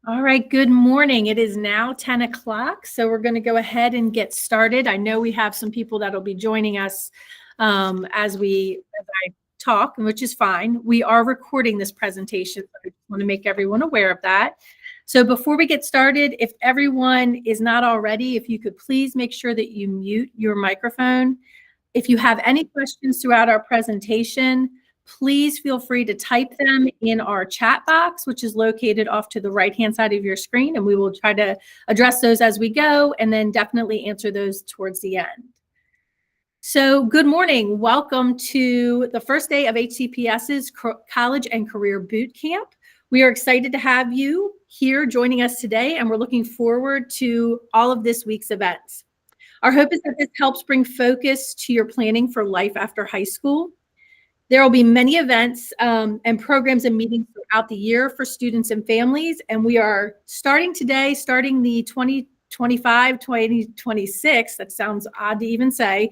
All right, good morning. It is now 10 o'clock, so we're going to go ahead and get started. I know we have some people that will be joining us as I talk, which is fine. We are recording this presentation, so I just want to make everyone aware of that. So before we get started, if everyone is not already, if you could please make sure that you mute your microphone. If you have any questions throughout our presentation, please feel free to type them in our chat box, which is located off to the right-hand side of your screen, and we will try to address those as we go, and then definitely answer those towards the end. So good morning. Welcome to the first day of HCPS's College and Career Boot Camp. We are excited to have you here joining us today, and we're looking forward to all of this week's events. Our hope is that this helps bring focus to your planning for life after high school. There will be many events and programs and meetings throughout the year for students and families, and we are starting the 2025-2026, that sounds odd to even say,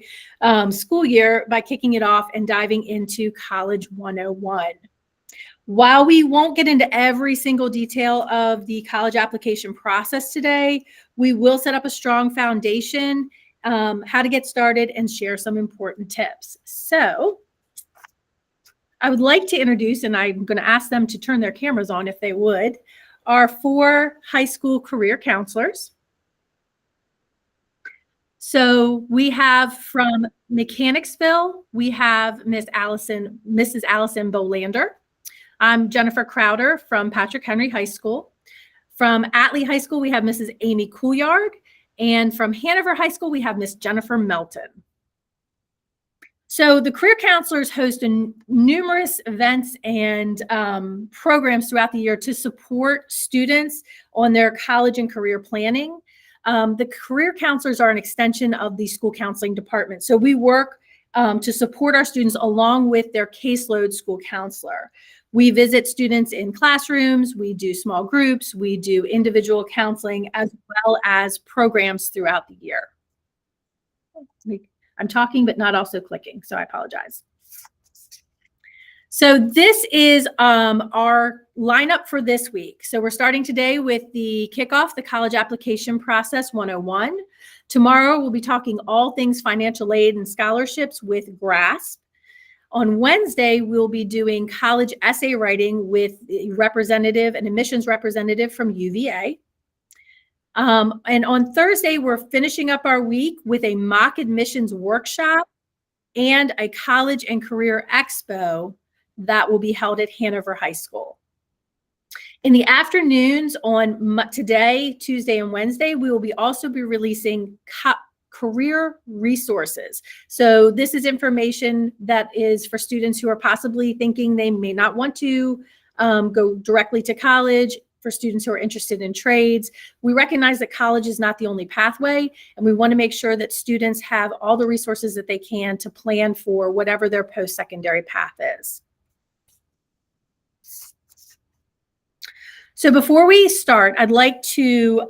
school year by kicking it off and diving into College 101. While we won't get into every single detail of the college application process today, we will set up a strong foundation, how to get started, and share some important tips. So I would like to introduce, and I'm going to ask them to turn their cameras on if they would, our 4 high school career counselors. So we have from Mechanicsville, we have Mrs. Allison Bolander. I'm Jennifer Crowder from Patrick Henry High School. From Atlee High School, we have Mrs. Amy Couillard. And from Hanover High School, we have Miss Jennifer Melton. So the career counselors host numerous events and programs throughout the year to support students on their college and career planning. The career counselors are an extension of the school counseling department. So we work to support our students along with their caseload school counselor. We visit students in classrooms, we do small groups, we do individual counseling, as well as programs throughout the year. I'm talking, but not also clicking, so I apologize. So this is our lineup for this week. So we're starting today with the kickoff, the College Application Process 101. Tomorrow we'll be talking all things financial aid and scholarships with GRASP. On Wednesday, we'll be doing college essay writing with a representative, an admissions representative from UVA. And on Thursday, we're finishing up our week with a mock admissions workshop and a college and career expo that will be held at Hanover High School. In the afternoons on today, Tuesday, and Wednesday, we will also be releasing career resources. So this is information that is for students who are possibly thinking they may not want to go directly to college, for students who are interested in trades. We recognize that college is not the only pathway, and we want to make sure that students have all the resources that they can to plan for whatever their post-secondary path is. So before we start, I'd like to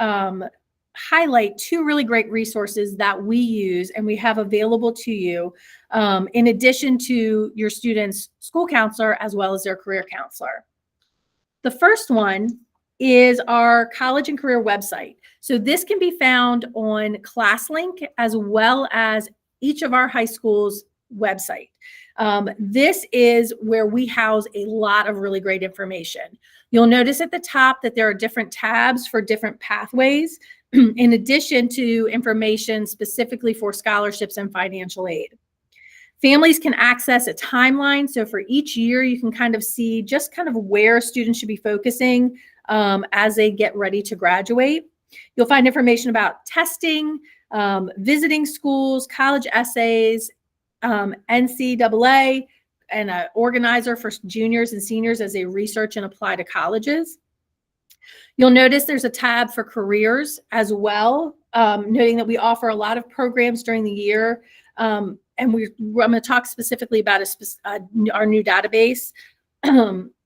highlight 2 really great resources that we use and we have available to you in addition to your student's school counselor as well as their career counselor. The first one is our college and career website. So this can be found on ClassLink as well as each of our high schools' website. This is where we house a lot of really great information. You'll notice at the top that there are different tabs for different pathways, in addition to information specifically for scholarships and financial aid. Families can access a timeline. So for each year, you can kind of see just kind of where students should be focusing as they get ready to graduate. You'll find information about testing, visiting schools, college essays, NCAA, and an organizer for juniors and seniors as they research and apply to colleges. You'll notice there's a tab for careers as well, noting that we offer a lot of programs during the year. And I'm going to talk specifically about our new database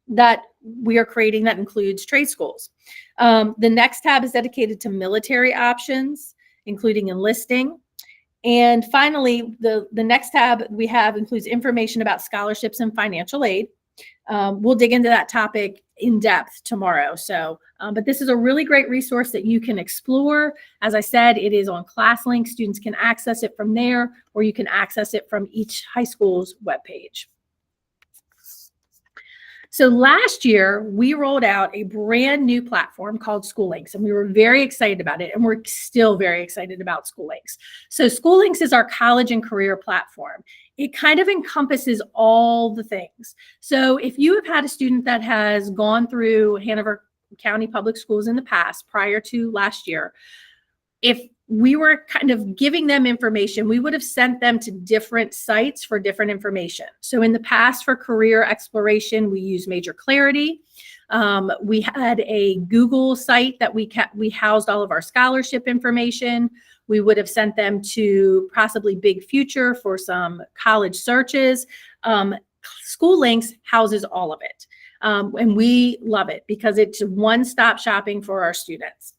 that we are creating that includes trade schools. The next tab is dedicated to military options, including enlisting. And finally, the next tab we have includes information about scholarships and financial aid. we'll dig into that topic in depth tomorrow. So, but this is a really great resource that you can explore. As I said, it is on ClassLink. Students can access it from there, or you can access it from each high school's webpage. So last year, we rolled out a brand new platform called SchoolLinks, and we were very excited about it, and we're still very excited about SchoolLinks. So SchoolLinks is our college and career platform. It kind of encompasses all the things. So if you have had a student that has gone through Hanover County Public Schools in the past, prior to last year, if we were kind of giving them information, we would have sent them to different sites for different information. So in the past, for career exploration, we used Major Clarity. We had a Google site that we housed all of our scholarship information. We would have sent them to possibly Big Future for some college searches. SchoolLinks houses all of it. And we love it because it's one-stop shopping for our students.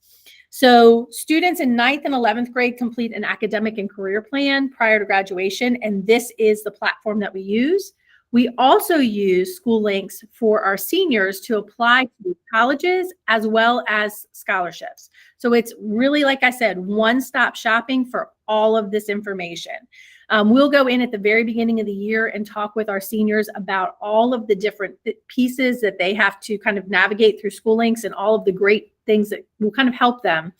So students in 9th and 11th grade complete an academic and career plan prior to graduation, and this is the platform that we use. We also use SchoolLinks for our seniors to apply to colleges as well as scholarships. So it's really, like I said, one-stop shopping for all of this information. We'll go in at the very beginning of the year and talk with our seniors about all of the different pieces that they have to kind of navigate through SchoolLinks and all of the great things that will kind of help them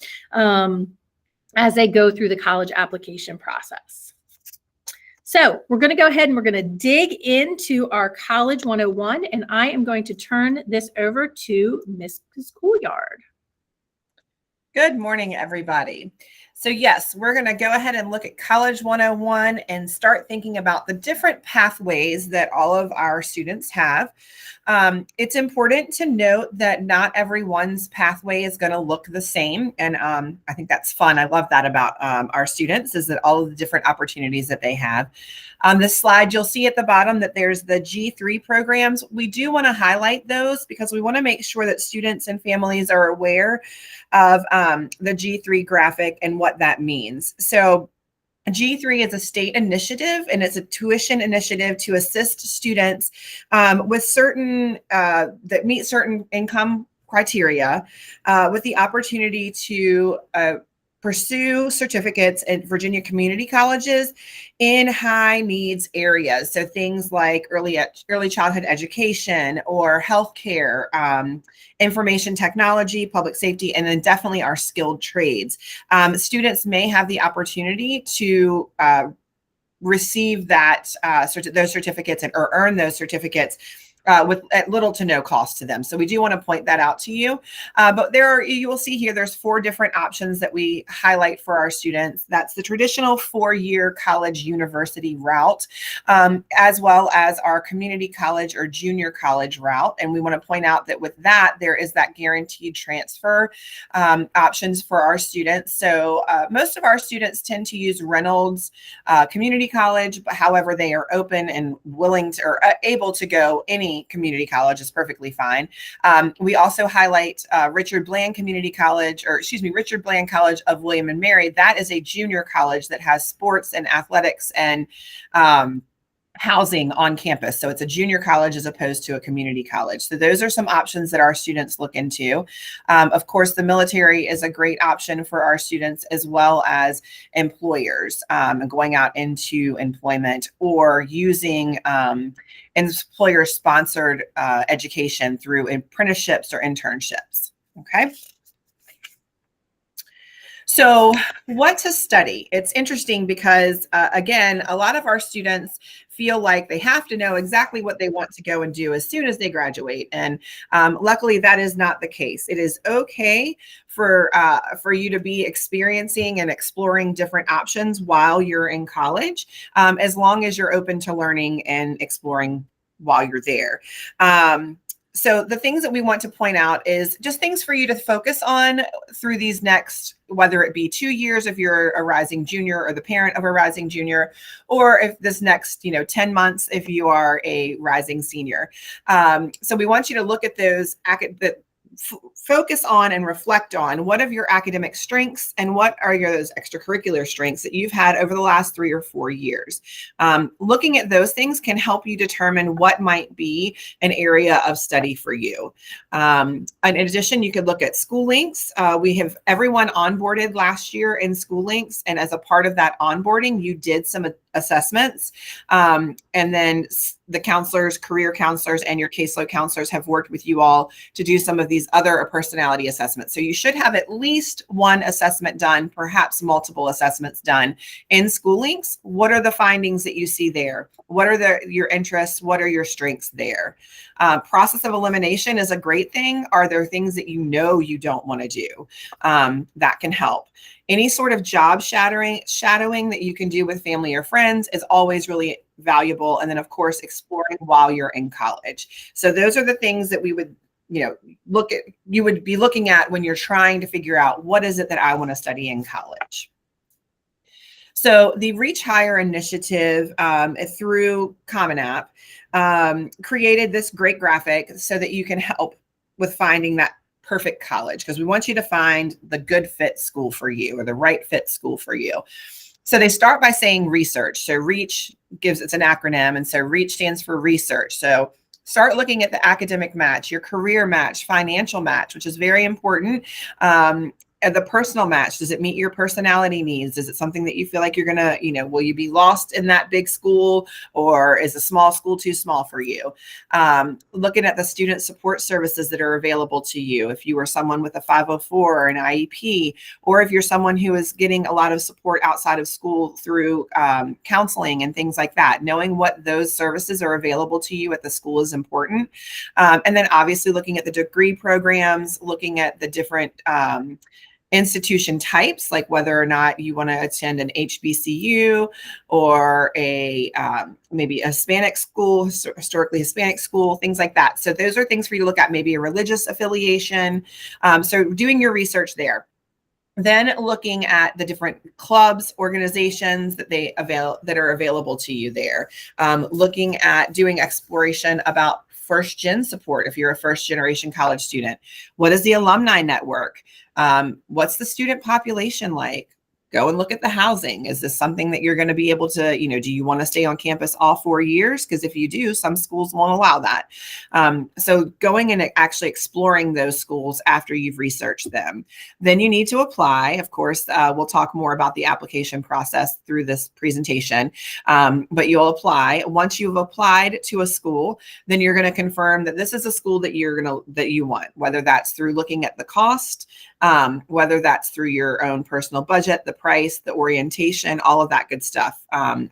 as they go through the college application process. So we're going to go ahead and we're going to dig into our College 101, and I am going to turn this over to Ms. Schoolyard. Good morning, everybody. So yes, we're going to go ahead and look at College 101 and start thinking about the different pathways that all of our students have. It's important to note that not everyone's pathway is going to look the same. And I think that's fun. I love that about our students, is that all of the different opportunities that they have. On this slide, you'll see at the bottom that there's the G3 programs. We do want to highlight those because we want to make sure that students and families are aware of the G3 graphic and what that means. So G3 is a state initiative, and it's a tuition initiative to assist students with certain that meet certain income criteria with the opportunity to pursue certificates at Virginia community colleges in high needs areas. So things like early childhood education or healthcare, information technology, public safety, and then definitely our skilled trades. Students may have the opportunity to receive that those certificates or earn those certificates with at little to no cost to them. So we do want to point that out to you. But you will see here, there's 4 different options that we highlight for our students. That's the traditional 4-year college university route, as well as our community college or junior college route. And we want to point out that with that, there is that guaranteed transfer options for our students. So most of our students tend to use Reynolds Community College, but however, they are open and willing to or able to go any community college is perfectly fine. We also highlight Richard Bland College of William and Mary. That is a junior college that has sports and athletics and housing on campus. So it's a junior college as opposed to a community college. So those are some options that our students look into. Of course, the military is a great option for our students, as well as employers going out into employment or using employer-sponsored education through apprenticeships or internships. Okay. So what to study? It's interesting because, again, a lot of our students feel like they have to know exactly what they want to go and do as soon as they graduate. And luckily, that is not the case. It is okay for you to be experiencing and exploring different options while you're in college, as long as you're open to learning and exploring while you're there. So the things that we want to point out is just things for you to focus on through these next, whether it be 2 years if you're a rising junior or the parent of a rising junior, or if this next 10 months if you are a rising senior. So we want you to look at those focus on and reflect on what are your academic strengths and what are those extracurricular strengths that you've had over the last 3 or 4 years. Looking at those things can help you determine what might be an area of study for you. In addition, you could look at school links. We have everyone onboarded last year in school links, and as a part of that onboarding, you did some assessments, and then the counselors, career counselors, and your caseload counselors have worked with you all to do some of these other personality assessments. So you should have at least one assessment done, perhaps multiple assessments done in school links. What are the findings that you see there? What are your interests? What are your strengths there? Process of elimination is a great thing. Are there things that you know you don't want to do? That can help. Any sort of job shadowing that you can do with family or friends is always really valuable. And then, of course, exploring while you're in college. So those are the things that we would, you would be looking at when you're trying to figure out what is it that I want to study in college. So the Reach Higher initiative through Common App created this great graphic so that you can help with finding that perfect college, because we want you to find the good fit school for you or the right fit school for you. So they start by saying research. So Reach it's an acronym. And so Reach stands for research. So start looking at the academic match, your career match, financial match, which is very important. The personal match, does it meet your personality needs? Is it something that you feel like you're going to, will you be lost in that big school, or is a small school too small for you? Looking at the student support services that are available to you. If you are someone with a 504 or an IEP, or if you're someone who is getting a lot of support outside of school through counseling and things like that, knowing what those services are available to you at the school is important. And then obviously looking at the degree programs, looking at the different institution types, like whether or not you want to attend an HBCU or a maybe a Hispanic school, historically Hispanic school, things like that. So those are things for you to look at, maybe a religious affiliation. So doing your research there. Then looking at the different clubs, organizations that are available to you there. Looking at doing exploration about first gen support. If you're a first generation college student, what is the alumni network? What's the student population like? Go and look at the housing. Is this something that you're going to be able to, do you want to stay on campus all 4 years? Because if you do, some schools won't allow that. So going and actually exploring those schools after you've researched them. Then you need to apply. Of course, we'll talk more about the application process through this presentation, but you'll apply. Once you've applied to a school, then you're going to confirm that this is a school that you want, whether that's through looking at the cost, whether that's through your own personal budget, the price, the orientation, all of that good stuff,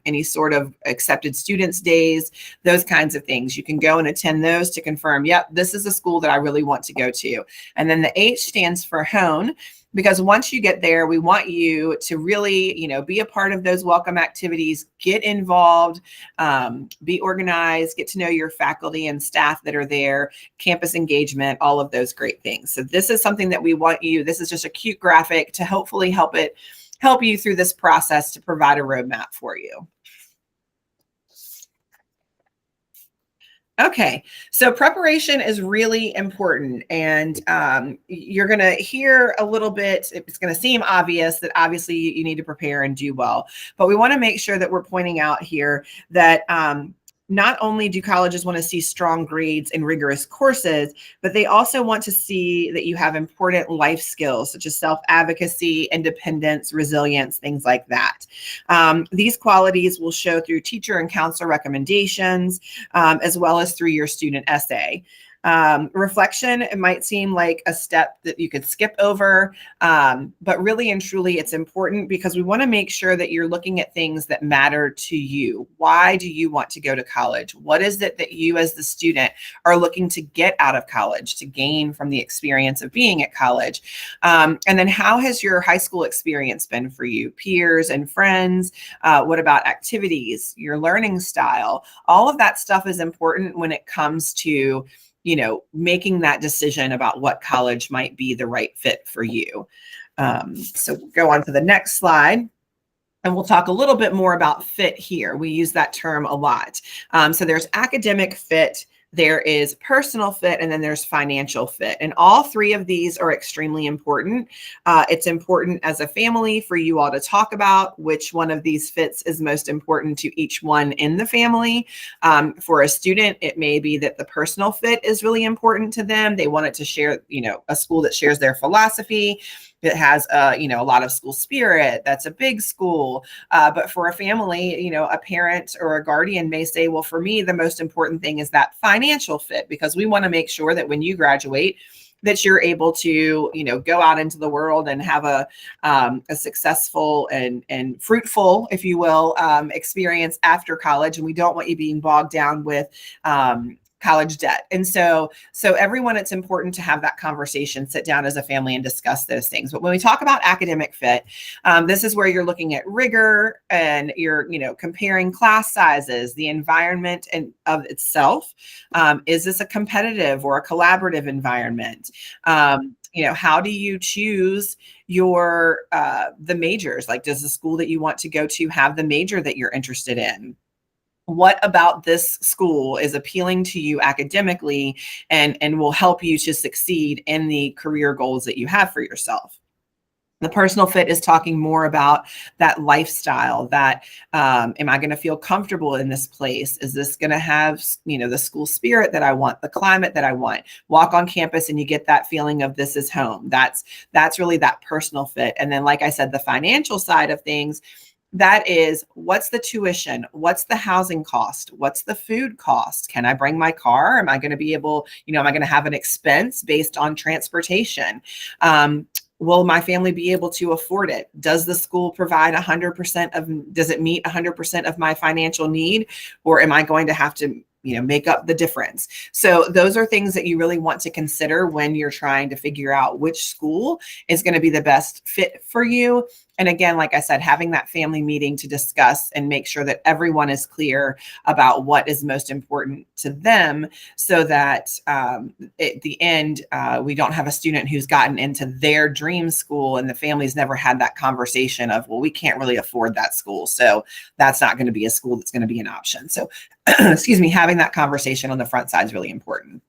any sort of accepted students days, those kinds of things. You can go and attend those to confirm, yep, this is a school that I really want to go to. And then the H stands for hone, because once you get there, we want you to really, be a part of those welcome activities, get involved, be organized, get to know your faculty and staff that are there, campus engagement, all of those great things. So this is something that we want you, this is just a cute graphic to hopefully help you through this process to provide a roadmap for you. Okay, so preparation is really important, and you're going to hear a little bit, it's going to seem obvious that obviously you need to prepare and do well, but we want to make sure that we're pointing out here that not only do colleges want to see strong grades in rigorous courses, but they also want to see that you have important life skills such as self-advocacy, independence, resilience, things like that. These qualities will show through teacher and counselor recommendations, as well as through your student essay. Reflection, it might seem like a step that you could skip over, but really and truly it's important because we want to make sure that you're looking at things that matter to you. Why do you want to go to college? What is it that you as the student are looking to get out of college, to gain from the experience of being at college? And then how has your high school experience been for you? Peers and friends? What about activities, your learning style? All of that stuff is important when it comes to making that decision about what college might be the right fit for you. So go on to the next slide. And we'll talk a little bit more about fit here. We use that term a lot. So there's academic fit, there is personal fit, and then there's financial fit. And all three of these are extremely important. It's important as a family for you all to talk about which one of these fits is most important to each one in the family. For a student, it may be that the personal fit is really important to them. They want it to share, a school that shares their philosophy. It has, a lot of school spirit. That's a big school. But for a family, a parent or a guardian may say, well, for me, the most important thing is that financial fit, because we want to make sure that when you graduate, that you're able to, go out into the world and have a successful and fruitful, if you will, experience after college. And we don't want you being bogged down with college debt. And so everyone, it's important to have that conversation, sit down as a family and discuss those things. But when we talk about academic fit, this is where you're looking at rigor and you're, comparing class sizes, the environment and of itself. Is this a competitive or a collaborative environment? How do you choose your the majors? Like, does the school that you want to go to have the major that you're interested in? What about this school is appealing to you academically and will help you to succeed in the career goals that you have for yourself? The personal fit is talking more about that lifestyle, that am I going to feel comfortable in this place? Is this going to have, the school spirit that I want, the climate that I want? Walk on campus and you get that feeling of this is home. That's really that personal fit. And then, like I said, the financial side of things, that is, what's the tuition? What's the housing cost? What's the food cost? Can I bring my car? Am I going to be able, am I going to have an expense based on transportation? Will my family be able to afford it? Does the school provide 100% does it meet 100% of my financial need? Or am I going to have to, make up the difference? So those are things that you really want to consider when you're trying to figure out which school is going to be the best fit for you. And again, like I said, having that family meeting to discuss and make sure that everyone is clear about what is most important to them, so that at the end, we don't have a student who's gotten into their dream school and the family's never had that conversation of, well, we can't really afford that school, so that's not going to be a school that's going to be an option. So, excuse me, having that conversation on the front side is really important.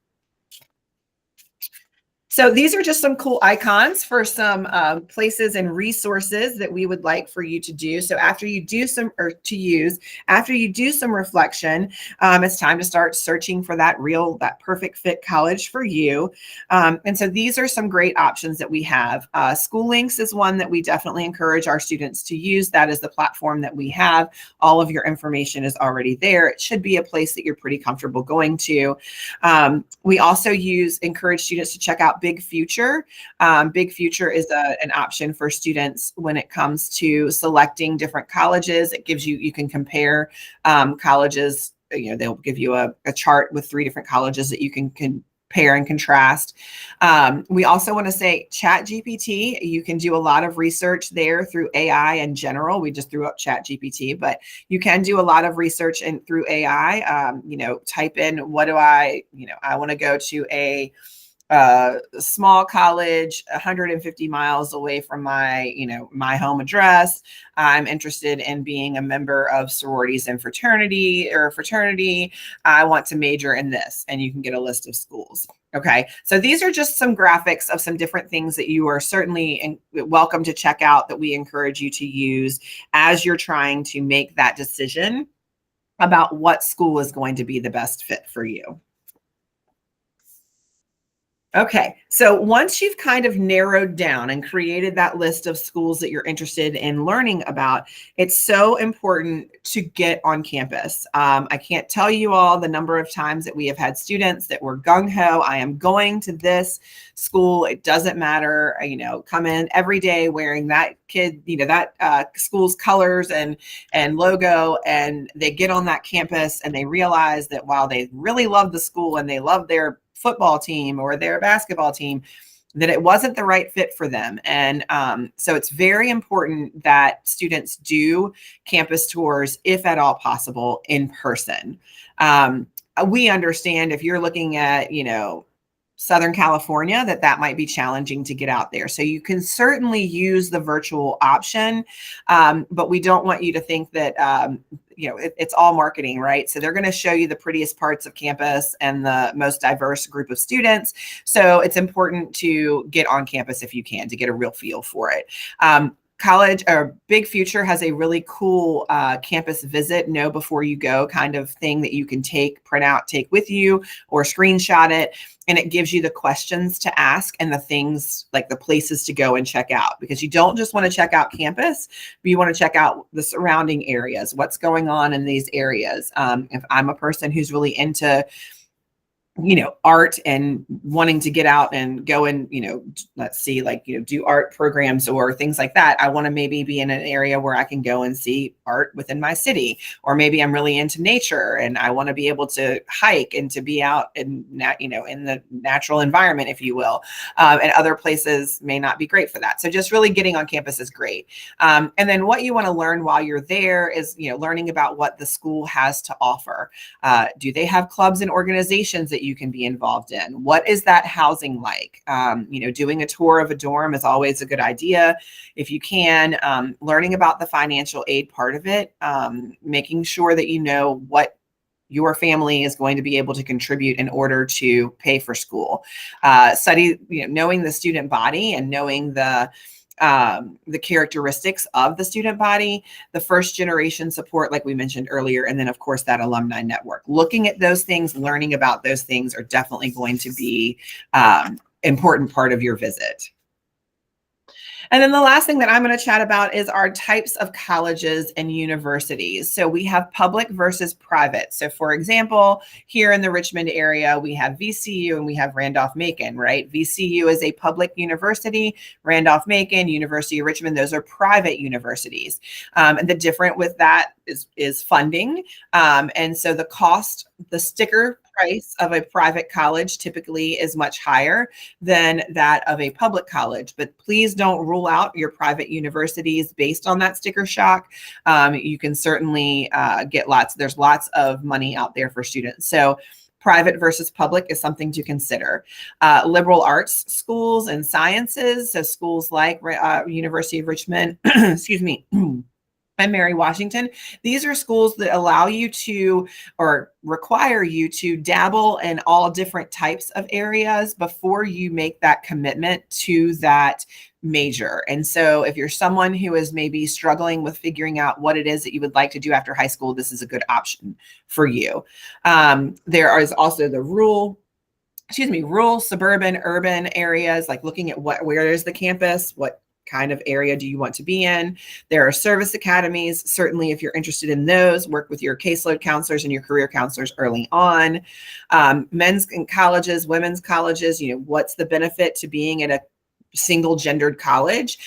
So these are just some cool icons for some places and resources that we would like for you to do. So after you do some, or to use, after you do some reflection, it's time to start searching for that perfect fit college for you. And so these are some great options that we have. School Links is one that we definitely encourage our students to use. That is the platform that we have. All of your information is already there. It should be a place that you're pretty comfortable going to. We also encourage students to check out Big Future. Big Future is an option for students when it comes to selecting different colleges. It gives you can compare colleges. They'll give you a chart with 3 different colleges that you can compare and contrast. We also want to say ChatGPT. You can do a lot of research there through AI in general. We just threw up ChatGPT, but you can do a lot of research through AI. Type in, I want to go to a small college 150 miles away from my home address. I'm interested in being a member of sororities and fraternity. I want to major in this, and you can get a list of schools. Okay, so these are just some graphics of some different things that you are certainly welcome to check out, that we encourage you to use as you're trying to make that decision about what school is going to be the best fit for you. Okay, so once you've kind of narrowed down and created that list of schools that you're interested in learning about, it's so important to get on campus. I can't tell you all the number of times that we have had students that were gung-ho. I am going to this school. It doesn't matter, come in every day wearing that school's colors and logo, and they get on that campus and they realize that while they really love the school and they love their football team or their basketball team, that it wasn't the right fit for them. And so it's very important that students do campus tours, if at all possible, in person. We understand if you're looking at, Southern California, that might be challenging to get out there. So you can certainly use the virtual option, but we don't want you to think that it's all marketing, right? So they're going to show you the prettiest parts of campus and the most diverse group of students. So it's important to get on campus if you can, to get a real feel for it. College or Big Future has a really cool campus visit, know before you go kind of thing that you can print out, take with you, or screenshot it. And it gives you the questions to ask and the things, like the places to go and check out, because you don't just want to check out campus, but you want to check out the surrounding areas, what's going on in these areas. If I'm a person who's really into art and wanting to get out and go and, let's see, do art programs or things like that. I want to maybe be in an area where I can go and see art within my city, or maybe I'm really into nature and I want to be able to hike and to be out in in the natural environment, if you will. And other places may not be great for that. So just really getting on campus is great. And then what you want to learn while you're there is, learning about what the school has to offer. Do they have clubs and organizations that you can be involved in? What is that housing like? Doing a tour of a dorm is always a good idea if you can. Learning about the financial aid part of it, making sure that you know what your family is going to be able to contribute in order to pay for school. Knowing the student body and knowing the characteristics of the student body, the first generation support, like we mentioned earlier, and then of course that alumni network. Looking at those things, learning about those things are definitely going to be important part of your visit. And then the last thing that I'm going to chat about is our types of colleges and universities. So we have public versus private. So for example, here in the Richmond area, we have VCU and we have Randolph-Macon, right? VCU is a public university. Randolph-Macon, University of Richmond, those are private universities. And the difference with that is funding. And so the sticker price of a private college typically is much higher than that of a public college, but please don't rule out your private universities based on that sticker shock. You can certainly there's lots of money out there for students. So private versus public is something to consider. Liberal arts schools and sciences, so schools like University of Richmond, excuse me, and Mary Washington. These are schools that allow you to, or require you to, dabble in all different types of areas before you make that commitment to that major. And so if you're someone who is maybe struggling with figuring out what it is that you would like to do after high school, this is a good option for you. There is also the rural, suburban, urban areas, like looking at where is the campus, what kind of area do you want to be in? There are service academies. Certainly, if you're interested in those, work with your caseload counselors and your career counselors early on. Men's colleges, women's colleges, what's the benefit to being at a single gendered college,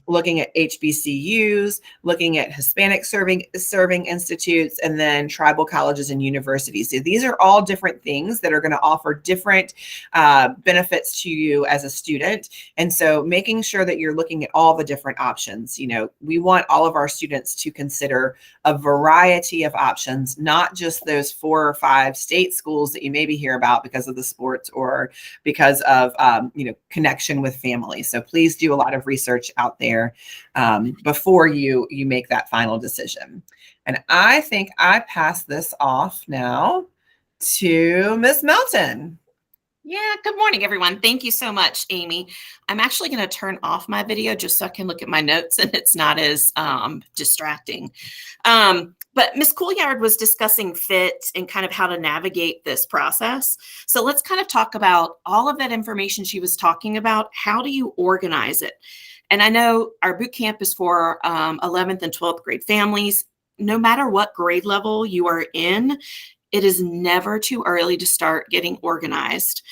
looking at HBCUs, looking at Hispanic serving institutes, and then tribal colleges and universities. So these are all different things that are going to offer different benefits to you as a student. And so making sure that you're looking at all the different options. We want all of our students to consider a variety of options, not just those 4 or 5 state schools that you maybe hear about because of the sports or because of connection with family. So please do a lot of research out there before you make that final decision. And I think I pass this off now to Miss Melton. Yeah, good morning, everyone. Thank you so much, Amy. I'm actually going to turn off my video just so I can look at my notes and it's not as distracting. But Ms. Couillard was discussing fit and kind of how to navigate this process. So let's kind of talk about all of that information she was talking about. How do you organize it? And I know our boot camp is for 11th and 12th grade families. No matter what grade level you are in, it is never too early to start getting organized.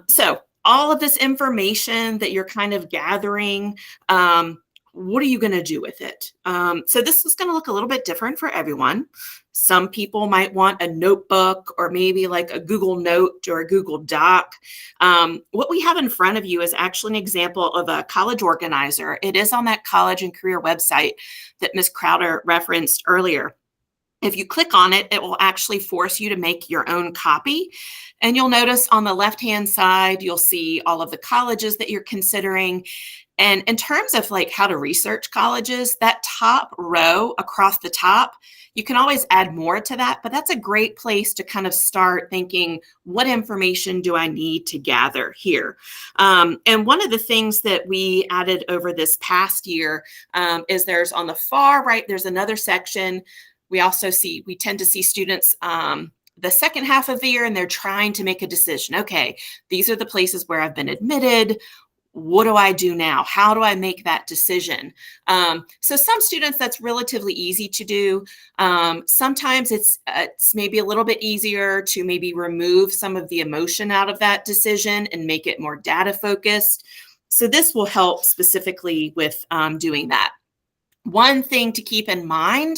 So all of this information that you're kind of gathering, what are you going to do with it? So this is going to look a little bit different for everyone. Some people might want a notebook or maybe like a Google Note or a Google Doc. What we have in front of you is actually an example of a college organizer. It is on that college and career website that Ms. Crowder referenced earlier. If you click on it, it will actually force you to make your own copy. And you'll notice on the left-hand side, you'll see all of the colleges that you're considering. And in terms of like how to research colleges, that top row across the top, you can always add more to that, but that's a great place to kind of start thinking, what information do I need to gather here? And one of the things that we added over this past year is there's on the far right, there's another section. We tend to see students the second half of the year, and they're trying to make a decision. Okay, these are the places where I've been admitted. What do I do now? How do I make that decision? So some students, that's relatively easy to do. Sometimes it's maybe a little bit easier to maybe remove some of the emotion out of that decision and make it more data focused. So this will help specifically with doing that. One thing to keep in mind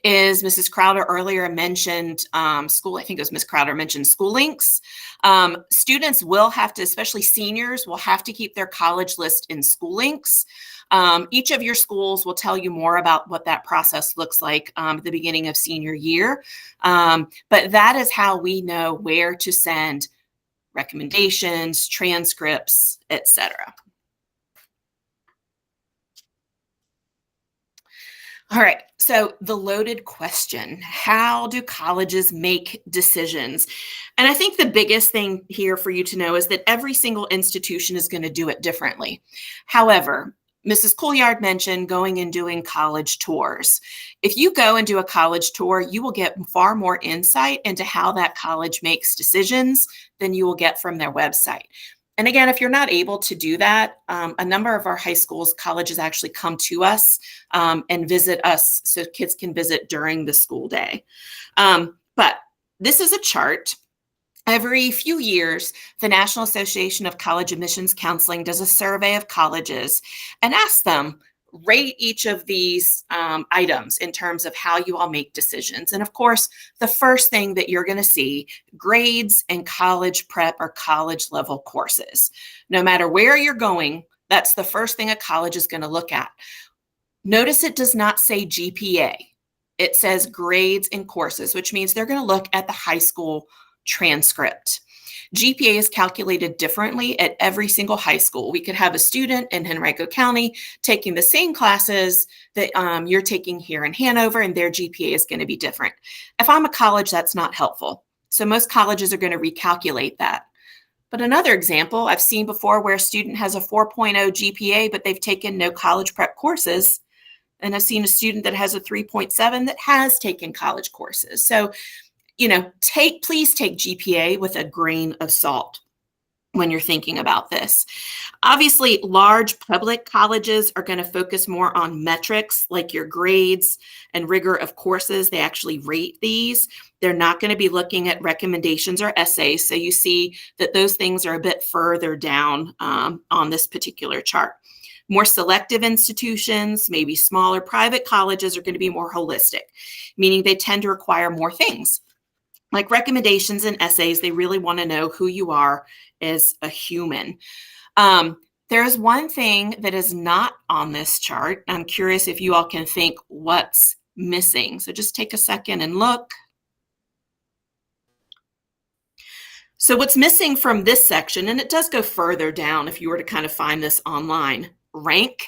is Mrs. Crowder earlier mentioned school. I think it was Ms. Crowder mentioned school links. Students will have to, especially seniors, will have to keep their college list in school links. Each of your schools will tell you more about what that process looks like at the beginning of senior year. But that is how we know where to send recommendations, transcripts, etc. All right, so the loaded question, how do colleges make decisions? And I think the biggest thing here for you to know is that every single institution is going to do it differently. However, Mrs. Couillard mentioned going and doing college tours. If you go and do a college tour, you will get far more insight into how that college makes decisions than you will get from their website. And again, if you're not able to do that, a number of our high schools, colleges actually come to us and visit us so kids can visit during the school day. But this is a chart. Every few years, the National Association of College Admissions Counseling does a survey of colleges and asks them, rate each of these items in terms of how you all make decisions. And of course, the first thing that you're going to see, grades and college prep or college level courses. No matter where you're going, that's the first thing a college is going to look at. Notice it does not say GPA. It says grades and courses, which means they're going to look at the high school transcript. GPA is calculated differently at every single high school. We could have a student in Henrico County taking the same classes that you're taking here in Hanover, and their GPA is going to be different. If I'm a college, that's not helpful. So most colleges are going to recalculate that. But another example I've seen before where a student has a 4.0 GPA, but they've taken no college prep courses. And I've seen a student that has a 3.7 that has taken college courses. So please take GPA with a grain of salt when you're thinking about this. Obviously, large public colleges are going to focus more on metrics like your grades and rigor of courses. They actually rate these. They're not going to be looking at recommendations or essays. So you see that those things are a bit further down on this particular chart. More selective institutions, maybe smaller private colleges, are going to be more holistic, meaning they tend to require more things. Like recommendations and essays, they really want to know who you are as a human. There is one thing that is not on this chart. I'm curious if you all can think what's missing. So just take a second and look. So what's missing from this section, and it does go further down if you were to kind of find this online, rank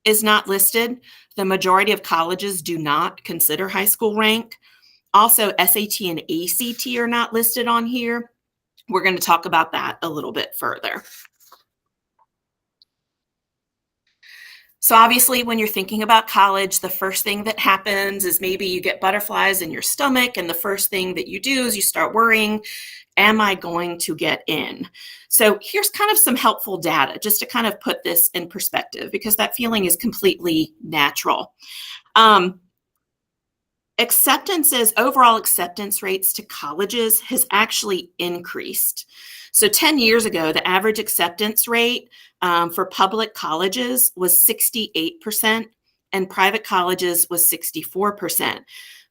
is not listed. The majority of colleges do not consider high school rank. Also, SAT and ACT are not listed on here. We're going to talk about that a little bit further. So obviously, when you're thinking about college, the first thing that happens is maybe you get butterflies in your stomach, and the first thing that you do is you start worrying, am I going to get in? So here's kind of some helpful data just to kind of put this in perspective, because that feeling is completely natural. Overall acceptance rates to colleges has actually increased. So 10 years ago, the average acceptance rate for public colleges was 68% and private colleges was 64%.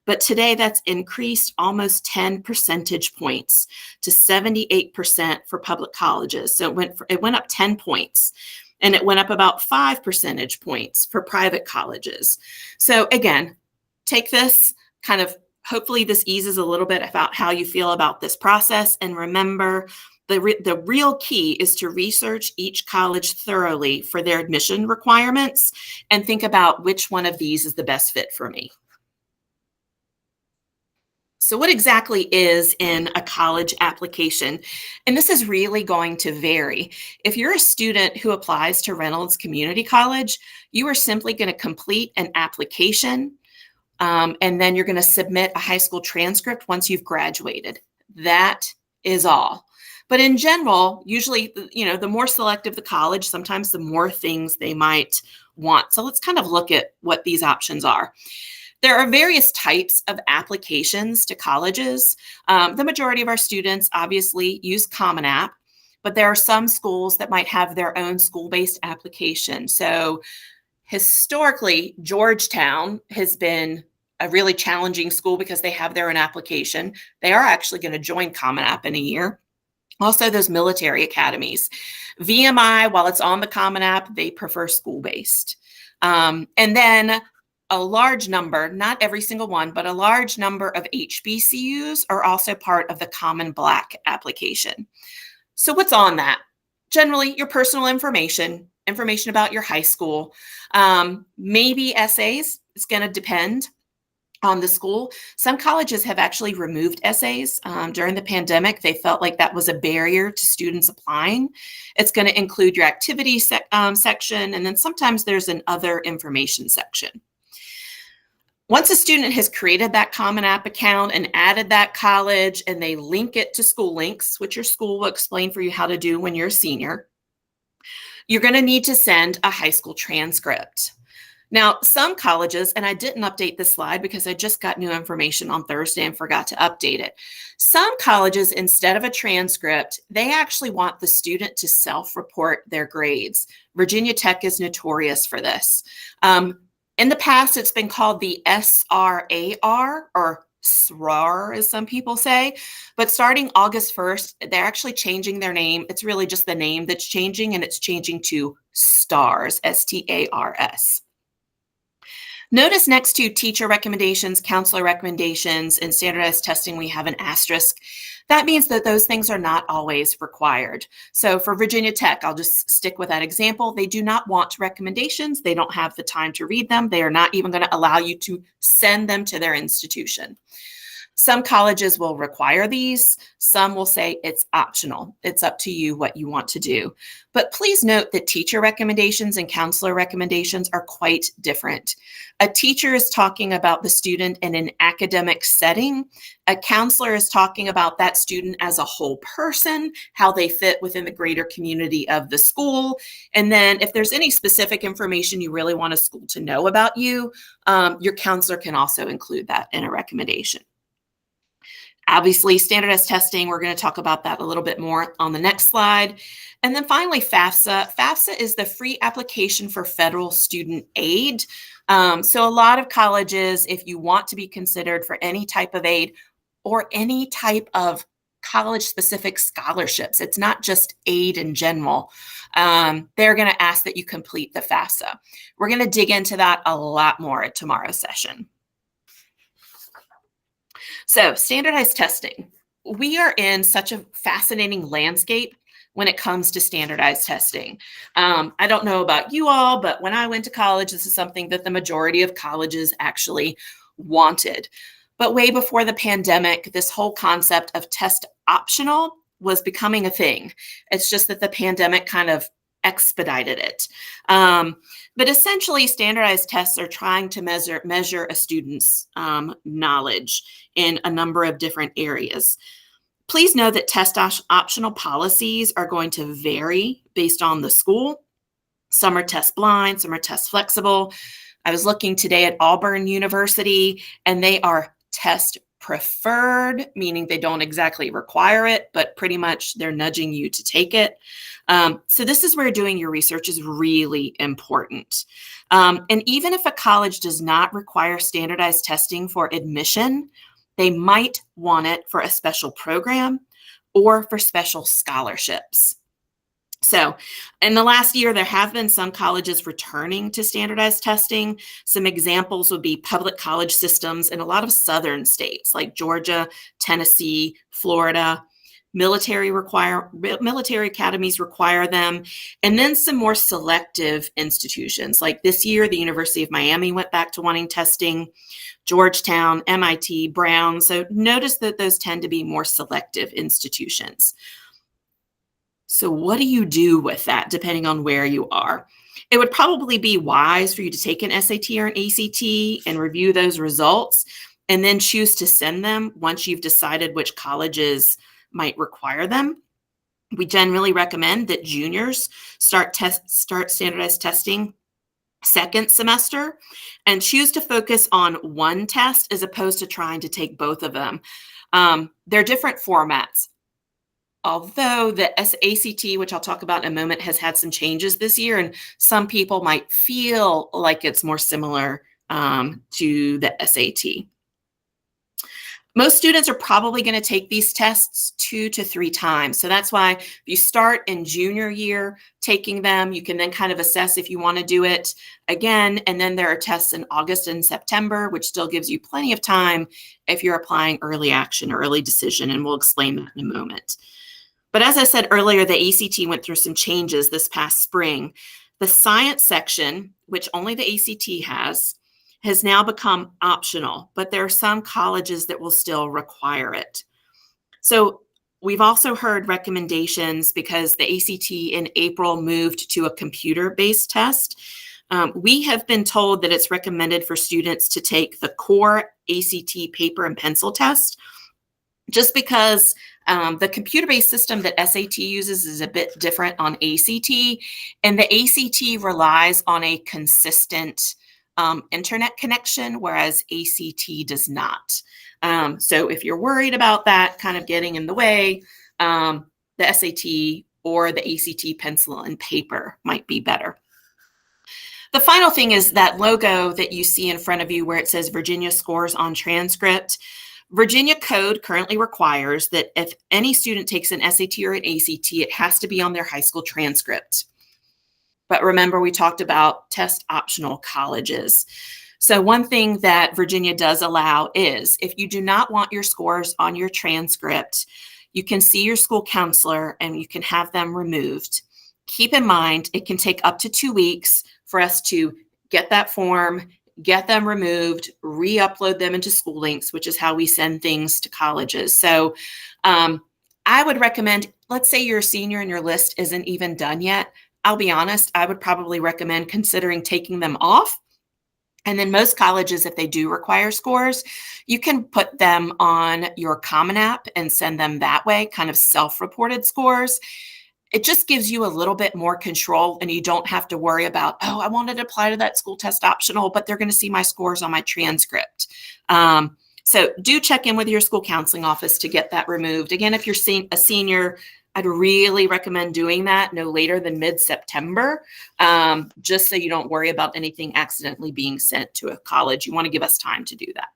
But today that's increased almost 10 percentage points to 78% for public colleges. So it went up 10 points. And it went up about 5 percentage points for private colleges. So again, take this hopefully this eases a little bit about how you feel about this process. And remember, the real key is to research each college thoroughly for their admission requirements and think about which one of these is the best fit for me. So what exactly is in a college application? And this is really going to vary. If you're a student who applies to Reynolds Community College, you are simply going to complete an application, and then you're going to submit a high school transcript once you've graduated. That is all. But in general, usually, the more selective the college, sometimes the more things they might want. So let's kind of look at what these options are. There are various types of applications to colleges. The majority of our students obviously use Common App, but there are some schools that might have their own school-based application. So historically, Georgetown has been a really challenging school because they have their own application. They are actually going to join Common App in a year. Also, those military academies. VMI, while it's on the Common App, they prefer school-based. And then a large number, not every single one, but a large number of HBCUs are also part of the Common Black application. So what's on that? Generally, your personal information about your high school, maybe essays. It's going to depend on the school. Some colleges have actually removed essays. During the pandemic, they felt like that was a barrier to students applying. It's going to include your activity section, and then sometimes there's an other information section. Once a student has created that Common App account and added that college, and they link it to School Links, which your school will explain for you how to do when you're a senior, you're going to need to send a high school transcript. Now, some colleges, and I didn't update this slide because I just got new information on Thursday and forgot to update it. Some colleges, instead of a transcript, they actually want the student to self-report their grades. Virginia Tech is notorious for this. In the past, it's been called the SRAR, or SRAR, as some people say. But starting August 1st, they're actually changing their name. It's really just the name that's changing, and it's changing to STARS, STARS. Notice next to teacher recommendations, counselor recommendations, and standardized testing, we have an asterisk. That means that those things are not always required. So for Virginia Tech, I'll just stick with that example. They do not want recommendations. They don't have the time to read them. They are not even going to allow you to send them to their institution. Some colleges will require these. Some will say it's optional. It's up to you what you want to do. But please note that teacher recommendations and counselor recommendations are quite different. A teacher is talking about the student in an academic setting. A counselor is talking about that student as a whole person, how they fit within the greater community of the school. And then if there's any specific information you really want a school to know about you, your counselor can also include that in a recommendation. Obviously, standardized testing, we're going to talk about that a little bit more on the next slide. And then finally, FAFSA. FAFSA is the free application for federal student aid. So a lot of colleges, if you want to be considered for any type of aid or any type of college-specific scholarships, it's not just aid in general, they're going to ask that you complete the FAFSA. We're going to dig into that a lot more at tomorrow's session. So standardized testing. We are in such a fascinating landscape when it comes to standardized testing. I don't know about you all, but when I went to college, this is something that the majority of colleges actually wanted. But way before the pandemic, this whole concept of test optional was becoming a thing. It's just that the pandemic kind of expedited it. But essentially, standardized tests are trying to measure a student's knowledge in a number of different areas. Please know that test optional policies are going to vary based on the school. Some are test blind, some are test flexible. I was looking today at Auburn University, and they are test preferred, meaning they don't exactly require it, but pretty much they're nudging you to take it. So this is where doing your research is really important. And even if a college does not require standardized testing for admission, they might want it for a special program or for special scholarships. So in the last year, there have been some colleges returning to standardized testing. Some examples would be public college systems in a lot of southern states like Georgia, Tennessee, Florida. military academies require them, and then some more selective institutions. Like this year, the University of Miami went back to wanting testing, Georgetown, MIT, Brown. So notice that those tend to be more selective institutions. So what do you do with that depending on where you are? It would probably be wise for you to take an SAT or an ACT and review those results and then choose to send them once you've decided which colleges might require them. We generally recommend that juniors start standardized testing second semester and choose to focus on one test as opposed to trying to take both of them. They're different formats. Although the ACT, which I'll talk about in a moment, has had some changes this year, and some people might feel like it's more similar to the SAT. Most students are probably going to take these tests 2 to 3 times. So that's why if you start in junior year taking them, you can then kind of assess if you want to do it again. And then there are tests in August and September, which still gives you plenty of time if you're applying early action or early decision. And we'll explain that in a moment. But as I said earlier, the ACT went through some changes this past spring. The science section, which only the ACT has now become optional, but there are some colleges that will still require it. So we've also heard recommendations because the ACT in April moved to a computer-based test. We have been told that it's recommended for students to take the core ACT paper and pencil test, just because the computer-based system that SAT uses is a bit different on ACT, and the ACT relies on a consistent internet connection, whereas ACT does not. So if you're worried about that kind of getting in the way, the SAT or the ACT pencil and paper might be better. The final thing is that logo that you see in front of you where it says Virginia scores on transcript. Virginia code currently requires that if any student takes an SAT or an ACT, it has to be on their high school transcript. But remember, we talked about test optional colleges. So one thing that Virginia does allow is if you do not want your scores on your transcript, you can see your school counselor and you can have them removed. Keep in mind, it can take up to 2 weeks for us to get that form, get them removed, re-upload them into School Links, which is how we send things to colleges. So I would recommend, let's say you're a senior and your list isn't even done yet. I'll be honest, I would probably recommend considering taking them off. And then most colleges, if they do require scores, you can put them on your Common App and send them that way, kind of self-reported scores. It just gives you a little bit more control and you don't have to worry about, oh, I wanted to apply to that school test optional, but they're going to see my scores on my transcript. So do check in with your school counseling office to get that removed. Again, if you're a senior, I'd really recommend doing that no later than mid-September, just so you don't worry about anything accidentally being sent to a college. You want to give us time to do that.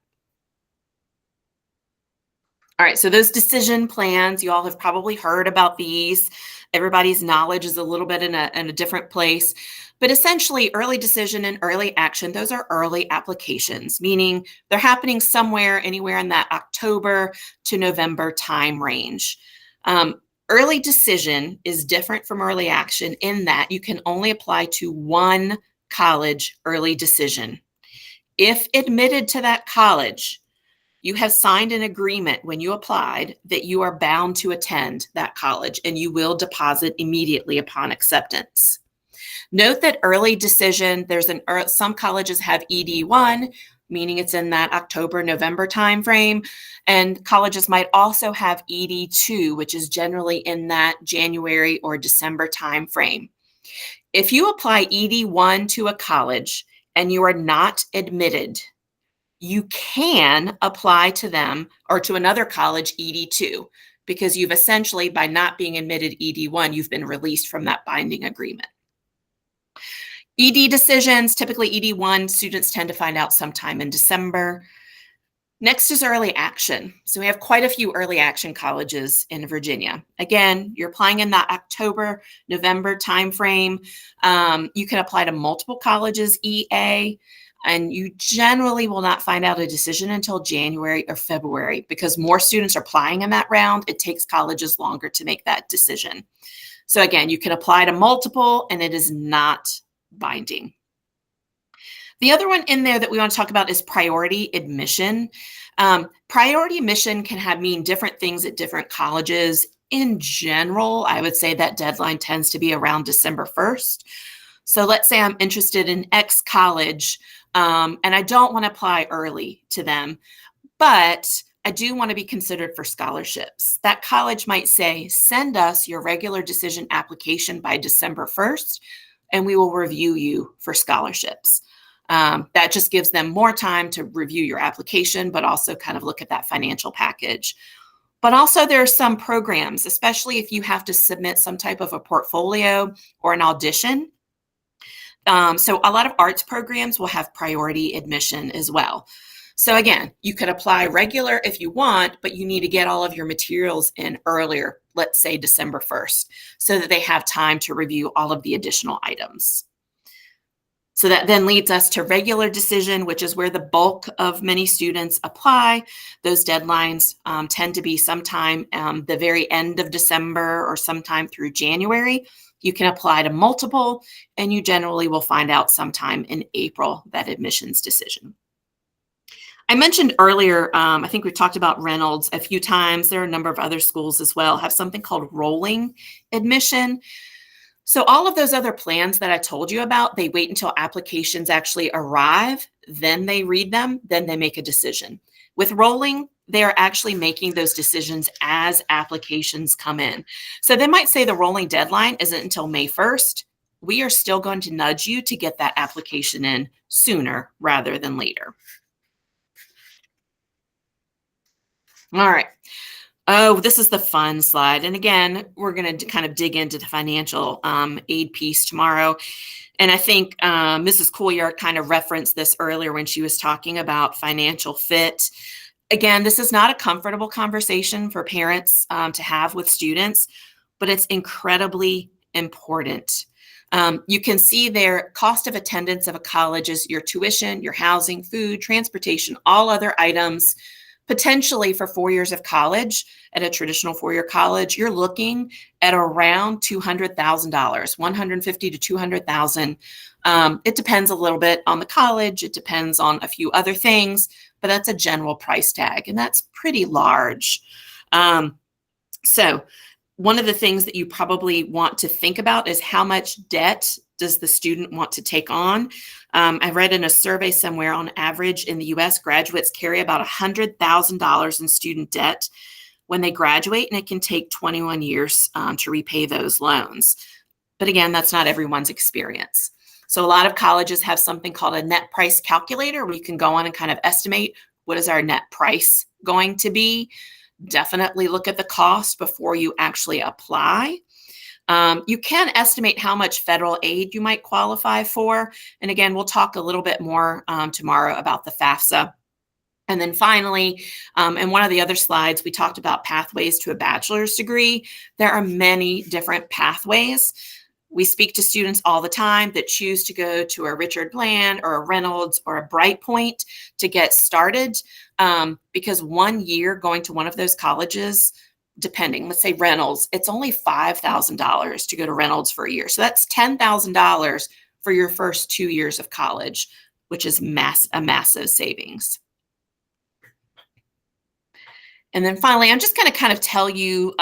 All right, so those decision plans, you all have probably heard about these. Everybody's knowledge is a little bit in a different place. But essentially, early decision and early action, those are early applications, meaning they're happening somewhere, anywhere in that October to November time range. Early decision is different from early action in that you can only apply to one college early decision. If admitted to that college, you have signed an agreement when you applied that you are bound to attend that college and you will deposit immediately upon acceptance. Note that early decision, some colleges have ED1, meaning it's in that October, November timeframe. And colleges might also have ED2, which is generally in that January or December timeframe. If you apply ED1 to a college and you are not admitted, you can apply to them or to another college ED2, because you've essentially, by not being admitted ED1, you've been released from that binding agreement. ED decisions, typically ED1, students tend to find out sometime in December. Next is early action. So we have quite a few early action colleges in Virginia. Again, you're applying in that October, November timeframe. You can apply to multiple colleges, EA. And you generally will not find out a decision until January or February because more students are applying in that round. It takes colleges longer to make that decision. So again, you can apply to multiple and it is not binding. The other one in there that we want to talk about is priority admission. Priority admission can mean different things at different colleges. In general, I would say that deadline tends to be around December 1st. So let's say I'm interested in X college and I don't want to apply early to them, but I do want to be considered for scholarships. That college might say, send us your regular decision application by December 1st, and we will review you for scholarships. That just gives them more time to review your application, but also kind of look at that financial package. But also there are some programs, especially if you have to submit some type of a portfolio or an audition. So a lot of arts programs will have priority admission as well. So again, you could apply regular if you want, but you need to get all of your materials in earlier, let's say December 1st, so that they have time to review all of the additional items. So that then leads us to regular decision, which is where the bulk of many students apply. Those deadlines tend to be sometime the very end of December or sometime through January. You can apply to multiple, and you generally will find out sometime in April that admissions decision. I mentioned earlier, I think we talked about Reynolds a few times. There are a number of other schools as well have something called rolling admission. So all of those other plans that I told you about, they wait until applications actually arrive, then they read them, then they make a decision. With rolling, they are actually making those decisions as applications come in. So they might say the rolling deadline isn't until May 1st. We are still going to nudge you to get that application in sooner rather than later. All right. Oh, this is the fun slide. And again, we're going to kind of dig into the financial aid piece tomorrow. And I think Mrs. Couillard kind of referenced this earlier when she was talking about financial fit. Again, this is not a comfortable conversation for parents to have with students, but it's incredibly important. You can see their cost of attendance of a college is your tuition, your housing, food, transportation, all other items. Potentially for 4 years of college at a traditional four-year college, you're looking at around $200,000, $150,000 to $200,000. It depends a little bit on the college. It depends on a few other things, but that's a general price tag, and that's pretty large. So one of the things that you probably want to think about is how much debt does the student want to take on? I read in a survey somewhere on average in the US, graduates carry about $100,000 in student debt when they graduate, and it can take 21 years to repay those loans. But again, that's not everyone's experience. So a lot of colleges have something called a net price calculator where you can go on and kind of estimate what is our net price going to be. Definitely look at the cost before you actually apply. You can estimate how much federal aid you might qualify for. And again, we'll talk a little bit more tomorrow about the FAFSA. And then finally, in one of the other slides, we talked about pathways to a bachelor's degree. There are many different pathways. We speak to students all the time that choose to go to a Richard Bland or a Reynolds or a Brightpoint to get started because 1 year going to one of those colleges, depending, let's say Reynolds, it's only $5,000 to go to Reynolds for a year. So that's $10,000 for your first 2 years of college, which is a massive savings. And then finally, I'm just going to kind of tell you,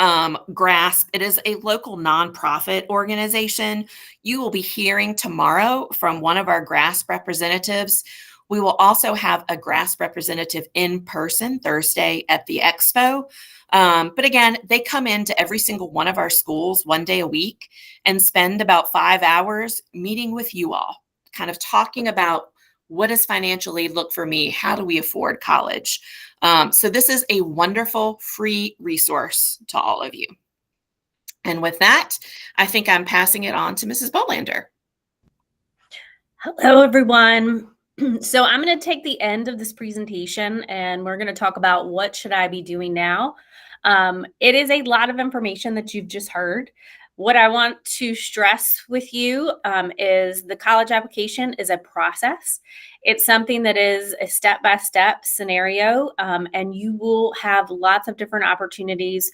GRASP, it is a local nonprofit organization. You will be hearing tomorrow from one of our GRASP representatives. We will also have a GRASP representative in person Thursday at the expo. But again, they come into every single one of our schools 1 day a week and spend about 5 hours meeting with you all, kind of talking about what does financial aid look for me? How do we afford college? So this is a wonderful free resource to all of you. And with that, I think I'm passing it on to Mrs. Bolander. Hello, everyone. So I'm going to take the end of this presentation and we're going to talk about what should I be doing now. It is a lot of information that you've just heard. What I want to stress with you is the college application is a process. It's something that is a step-by-step scenario, and you will have lots of different opportunities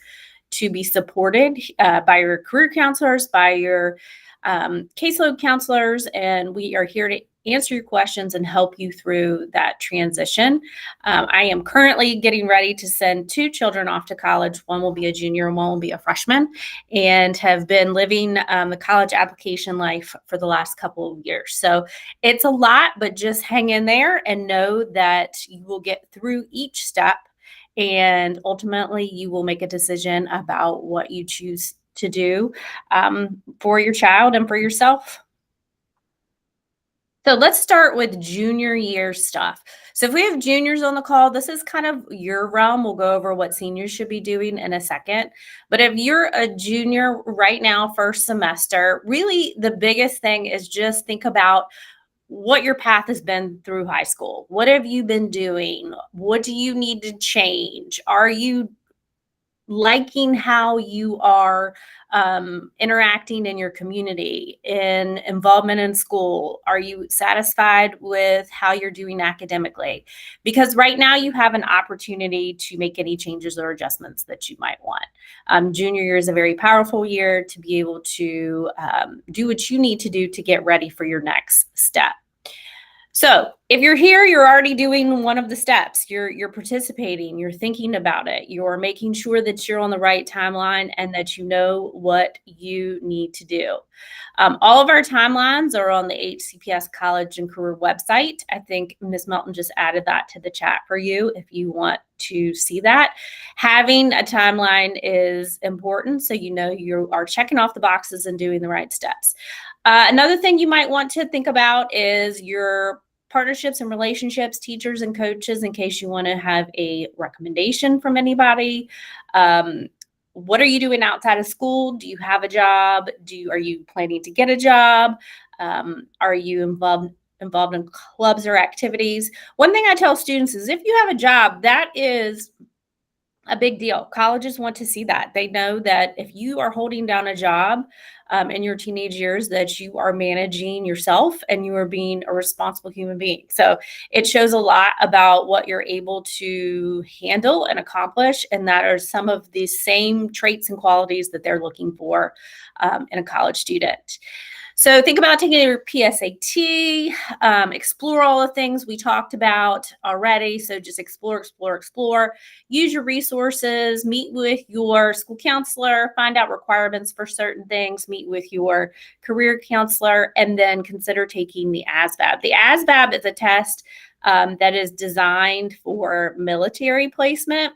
to be supported by your career counselors, by your caseload counselors, and we are here to answer your questions and help you through that transition. I am currently getting ready to send 2 children off to college. One will be a junior and one will be a freshman, and have been living the college application life for the last couple of years. So it's a lot, but just hang in there and know that you will get through each step, and ultimately you will make a decision about what you choose to do for your child and for yourself. So let's start with junior year stuff. So if we have juniors on the call, this is kind of your realm. We'll go over what seniors should be doing in a second. But if you're a junior right now, first semester, really the biggest thing is just think about what your path has been through high school. What have you been doing? What do you need to change? Are you liking how you are interacting in your community, in involvement in school? Are you satisfied with how you're doing academically? Because right now you have an opportunity to make any changes or adjustments that you might want. Junior year is a very powerful year to be able to do what you need to do to get ready for your next step. So if you're here, you're already doing one of the steps. You're participating, you're thinking about it, you're making sure that you're on the right timeline and that you know what you need to do. All of our timelines are on the HCPS College and Career website. I think Ms. Melton just added that to the chat for you if you want to see that. Having a timeline is important so you know you are checking off the boxes and doing the right steps. Another thing you might want to think about is your partnerships and relationships, teachers and coaches, in case you want to have a recommendation from anybody. What are you doing outside of school? Do you have a job? Are you planning to get a job? Are you involved in clubs or activities? One thing I tell students is if you have a job, that is a big deal. Colleges want to see that. They know that if you are holding down a job in your teenage years, that you are managing yourself and you are being a responsible human being. So it shows a lot about what you're able to handle and accomplish. And that are some of the same traits and qualities that they're looking for in a college student. So think about taking your PSAT, explore all the things we talked about already. So just explore. Use your resources, meet with your school counselor, find out requirements for certain things, meet with your career counselor, and then consider taking the ASVAB. The ASVAB is a test that is designed for military placement,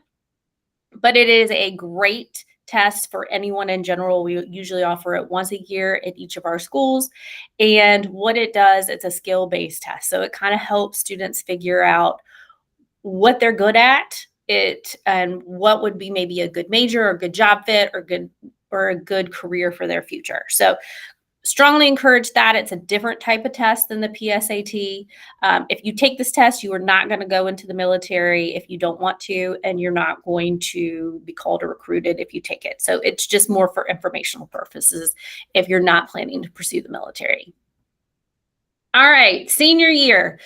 but it is a great test for anyone in general. We usually offer it once a year at each of our schools. And what it does, it's a skill-based test. So it kind of helps students figure out what they're good at, and what would be maybe a good major or good job fit or a good career for their future. So strongly encourage that. It's a different type of test than the PSAT. If you take this test, you are not going to go into the military if you don't want to, and you're not going to be called or recruited if you take it. So it's just more for informational purposes if you're not planning to pursue the military. All right, senior year.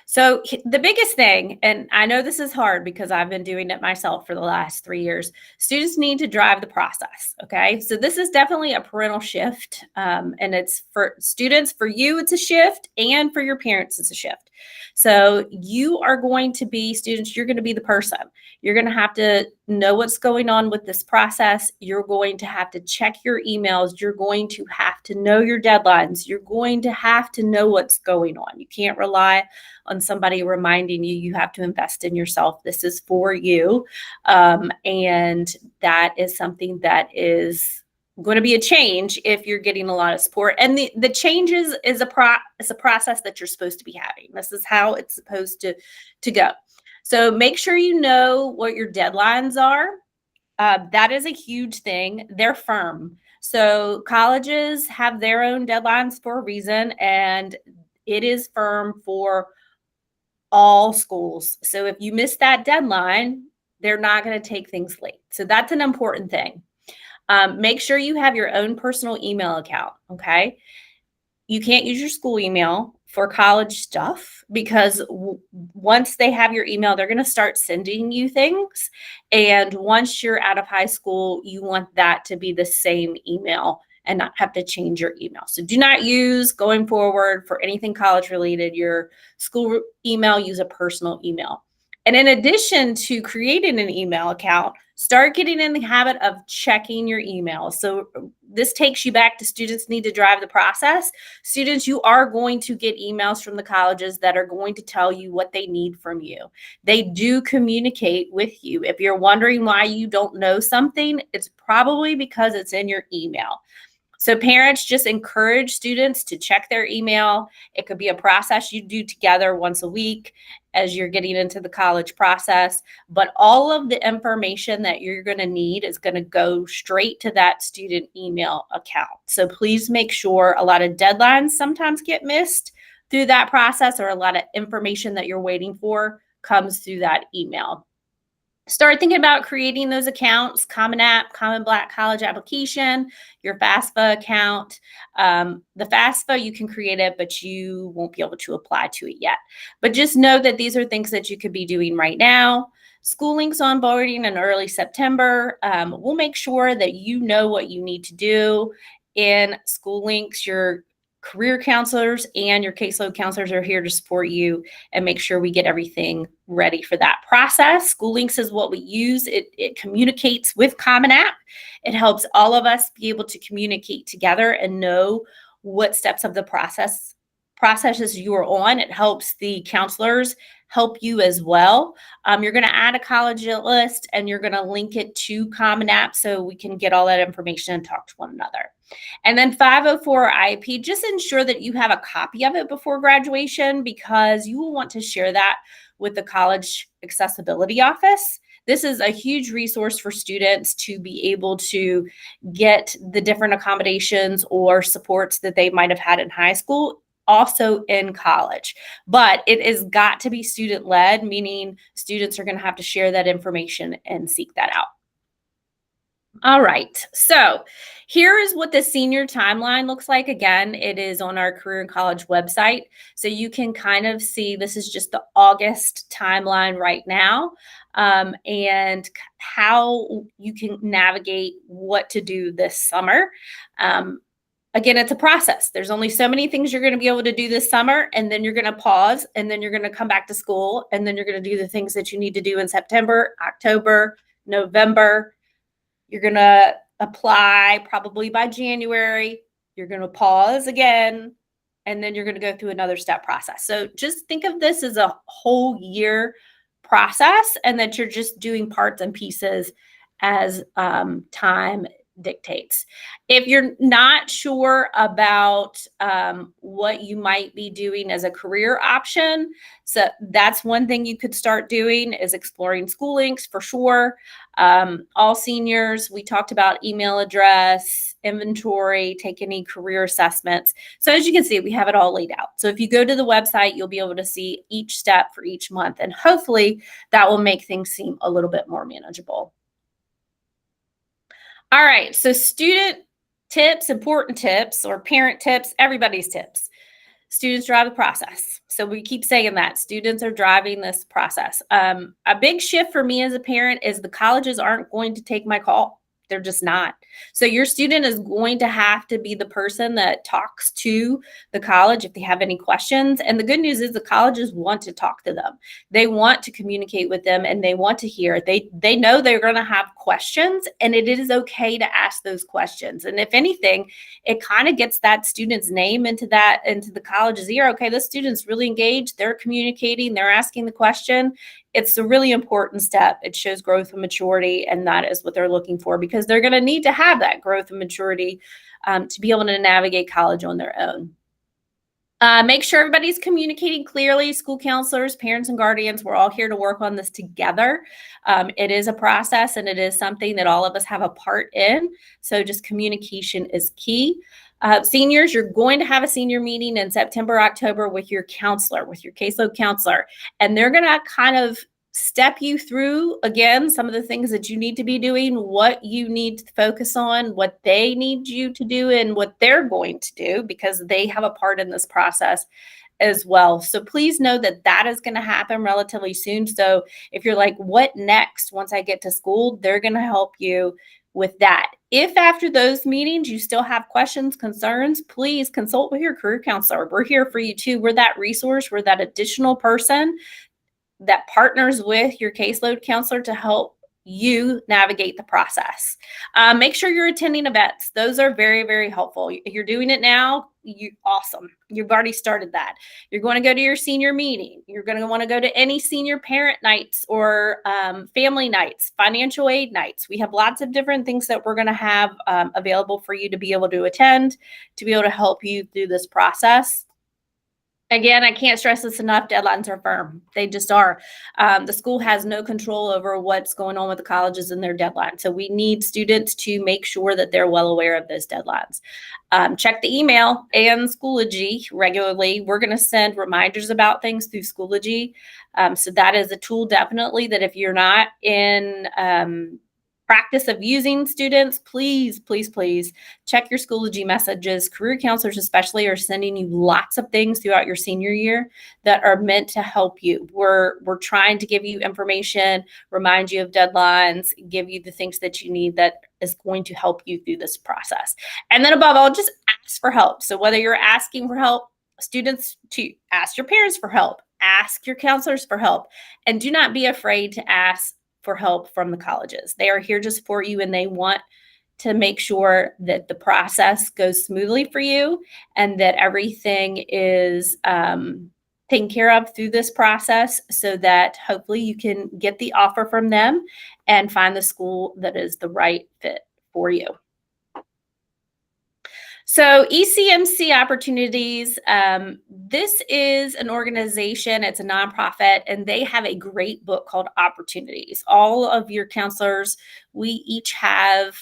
So the biggest thing, and I know this is hard because I've been doing it myself for the last 3 years, students need to drive the process, okay? So this is definitely a parental shift, and it's for students, for you it's a shift, and for your parents it's a shift. So you are going to be, students, you're going to be the person. You're going to have to know what's going on with this process. You're going to have to check your emails. You're going to have to know your deadlines. You're going to have to know what's going on. You can't rely on somebody reminding you. You have to invest in yourself. This is for you. And that is something that is going to be a change if you're getting a lot of support. And the changes is a process that you're supposed to be having. This is how it's supposed to go. So make sure you know what your deadlines are. That is a huge thing. They're firm. So colleges have their own deadlines for a reason, and it is firm for all schools. So if you miss that deadline, they're not going to take things late. So that's an important thing. Make sure you have your own personal email account, okay? You can't use your school email for college stuff because once they have your email, they're going to start sending you things. And once you're out of high school, you want that to be the same email and not have to change your email. So do not use going forward for anything college related your school email, use a personal email. And in addition to creating an email account, start getting in the habit of checking your email. So this takes you back to students need to drive the process. Students, you are going to get emails from the colleges that are going to tell you what they need from you. They do communicate with you. If you're wondering why you don't know something, it's probably because it's in your email. So parents, just encourage students to check their email. It could be a process you do together once a week as you're getting into the college process. But all of the information that you're going to need is going to go straight to that student email account. So please make sure. A lot of deadlines sometimes get missed through that process, or a lot of information that you're waiting for comes through that email. Start thinking about creating those accounts: Common App, Common Black College application, your FAFSA account. The FAFSA, you can create it, but you won't be able to apply to it yet. But just know that these are things that you could be doing right now. School Links onboarding in early September. We'll make sure that you know what you need to do in School Links. Your career counselors and your caseload counselors are here to support you and make sure we get everything ready for that process. School Links is what we use. It communicates with Common App. It helps all of us be able to communicate together and know what steps of the processes you are on. It helps the counselors help you as well. You're going to add a college list and you're going to link it to Common App so we can get all that information and talk to one another. And then 504 IEP, just ensure that you have a copy of it before graduation, because you will want to share that with the college accessibility office. This is a huge resource for students to be able to get the different accommodations or supports that they might have had in high school, also in college. But it has got to be student-led, meaning students are going to have to share that information and seek that out. All right, so here is what the senior timeline looks like. Again, it is on our Career and College website. So you can kind of see this is just the August timeline right now, and how you can navigate what to do this summer. Again, it's a process. There's only so many things you're going to be able to do this summer, and then you're going to pause, and then you're going to come back to school, and then you're going to do the things that you need to do in September, October, November. You're going to apply probably by January. You're going to pause again, and then you're going to go through another step process. So just think of this as a whole year process, and that you're just doing parts and pieces as time dictates. If you're not sure about what you might be doing as a career option, so that's one thing you could start doing, is exploring School Links for sure. All seniors, we talked about email address, inventory, take any career assessments. So as you can see, we have it all laid out. So if you go to the website, you'll be able to see each step for each month, and hopefully that will make things seem a little bit more manageable. All right, so student tips, important tips, or parent tips, everybody's tips. Students drive the process. So we keep saying that students are driving this process. A big shift for me as a parent is the colleges aren't going to take my call. They're just not. So your student is going to have to be the person that talks to the college if they have any questions. And the good news is the colleges want to talk to them. They want to communicate with them, and they want to hear. They know they're going to have questions, and it is okay to ask those questions. And if anything, it kind of gets that student's name into the college's ear. Okay, this student's really engaged. They're communicating. They're asking the question. It's a really important step. It shows growth and maturity, and that is what they're looking for, because they're going to need to have that growth and maturity to be able to navigate college on their own. Make sure everybody's communicating clearly. School counselors, parents, and guardians, we're all here to work on this together. It is a process, and it is something that all of us have a part in. So just communication is key. Seniors, you're going to have a senior meeting in September, October with your counselor, with your caseload counselor, and they're going to kind of step you through, again, some of the things that you need to be doing, what you need to focus on, what they need you to do, and what they're going to do, because they have a part in this process as well. So please know that that is going to happen relatively soon. So if you're like, what next once I get to school, they're going to help you with that. If after those meetings you still have questions, concerns, please consult with your career counselor. We're here for you too. We're that resource. We're that additional person that partners with your caseload counselor to help you navigate the process. Make sure you're attending events. Those are very, very helpful. If you're doing it now, awesome. You've already started that. You're going to go to your senior meeting. You're going to want to go to any senior parent nights or family nights, financial aid nights. We have lots of different things that we're going to have available for you to be able to attend, to be able to help you through this process. Again, I can't stress this enough. Deadlines are firm. They just are. The school has no control over what's going on with the colleges and their deadlines. So we need students to make sure that they're well aware of those deadlines. Check the email and Schoology regularly. We're going to send reminders about things through Schoology. So that is a tool definitely that if you're not in practice of using, students, please, please, please check your Schoology messages. Career counselors especially are sending you lots of things throughout your senior year that are meant to help you. We're trying to give you information, remind you of deadlines, give you the things that you need that is going to help you through this process. And then above all, just ask for help. So whether you're asking for help, students, to ask your parents for help, ask your counselors for help, and do not be afraid to ask for help from the colleges. They are here just for you, and they want to make sure that the process goes smoothly for you and that everything is taken care of through this process, so that hopefully you can get the offer from them and find the school that is the right fit for you. So ECMC Opportunities, this is an organization, it's a nonprofit, and they have a great book called Opportunities. All of your counselors, we each have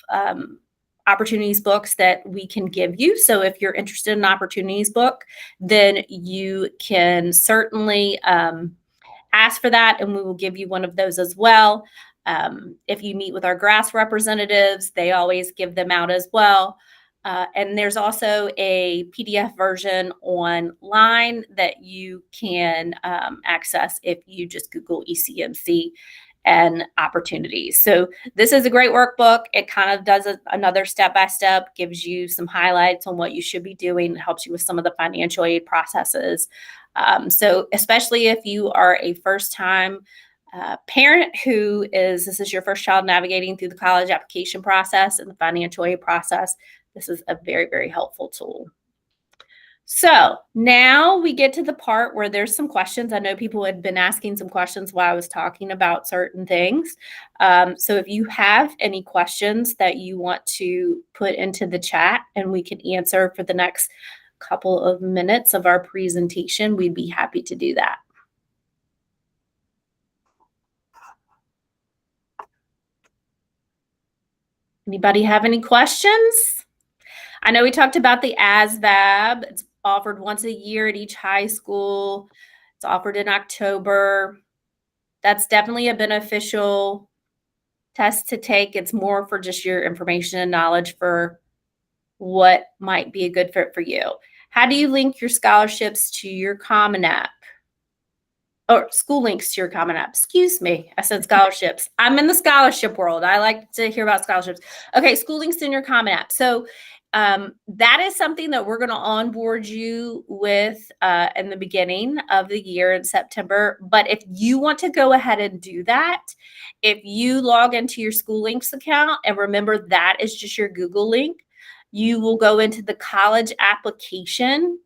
opportunities books that we can give you. So if you're interested in an opportunities book, then you can certainly ask for that, and we will give you one of those as well. If you meet with our GRASS representatives, they always give them out as well. And there's also a PDF version online that you can access if you just Google ECMC and opportunities. So this is a great workbook. It kind of does another step-by-step, gives you some highlights on what you should be doing, helps you with some of the financial aid processes. So especially if you are a first-time parent this is your first child navigating through the college application process and the financial aid process, this is a very, very helpful tool. So now we get to the part where there's some questions. I know people had been asking some questions while I was talking about certain things. So if you have any questions that you want to put into the chat and we can answer for the next couple of minutes of our presentation, we'd be happy to do that. Anybody have any questions? I know we talked about the ASVAB. It's offered once a year at each high school. It's offered in October. That's definitely a beneficial test to take. It's more for just your information and knowledge for what might be a good fit for you. How do you link your scholarships to your Common App? Or school links to your Common App. Excuse me. I said scholarships. I'm in the scholarship world. I like to hear about scholarships. Okay, school links in your Common App. So that is something that we're going to onboard you with in the beginning of the year in September. But if you want to go ahead and do that, if you log into your School Links account, and remember that is just your Google link, you will go into the college application,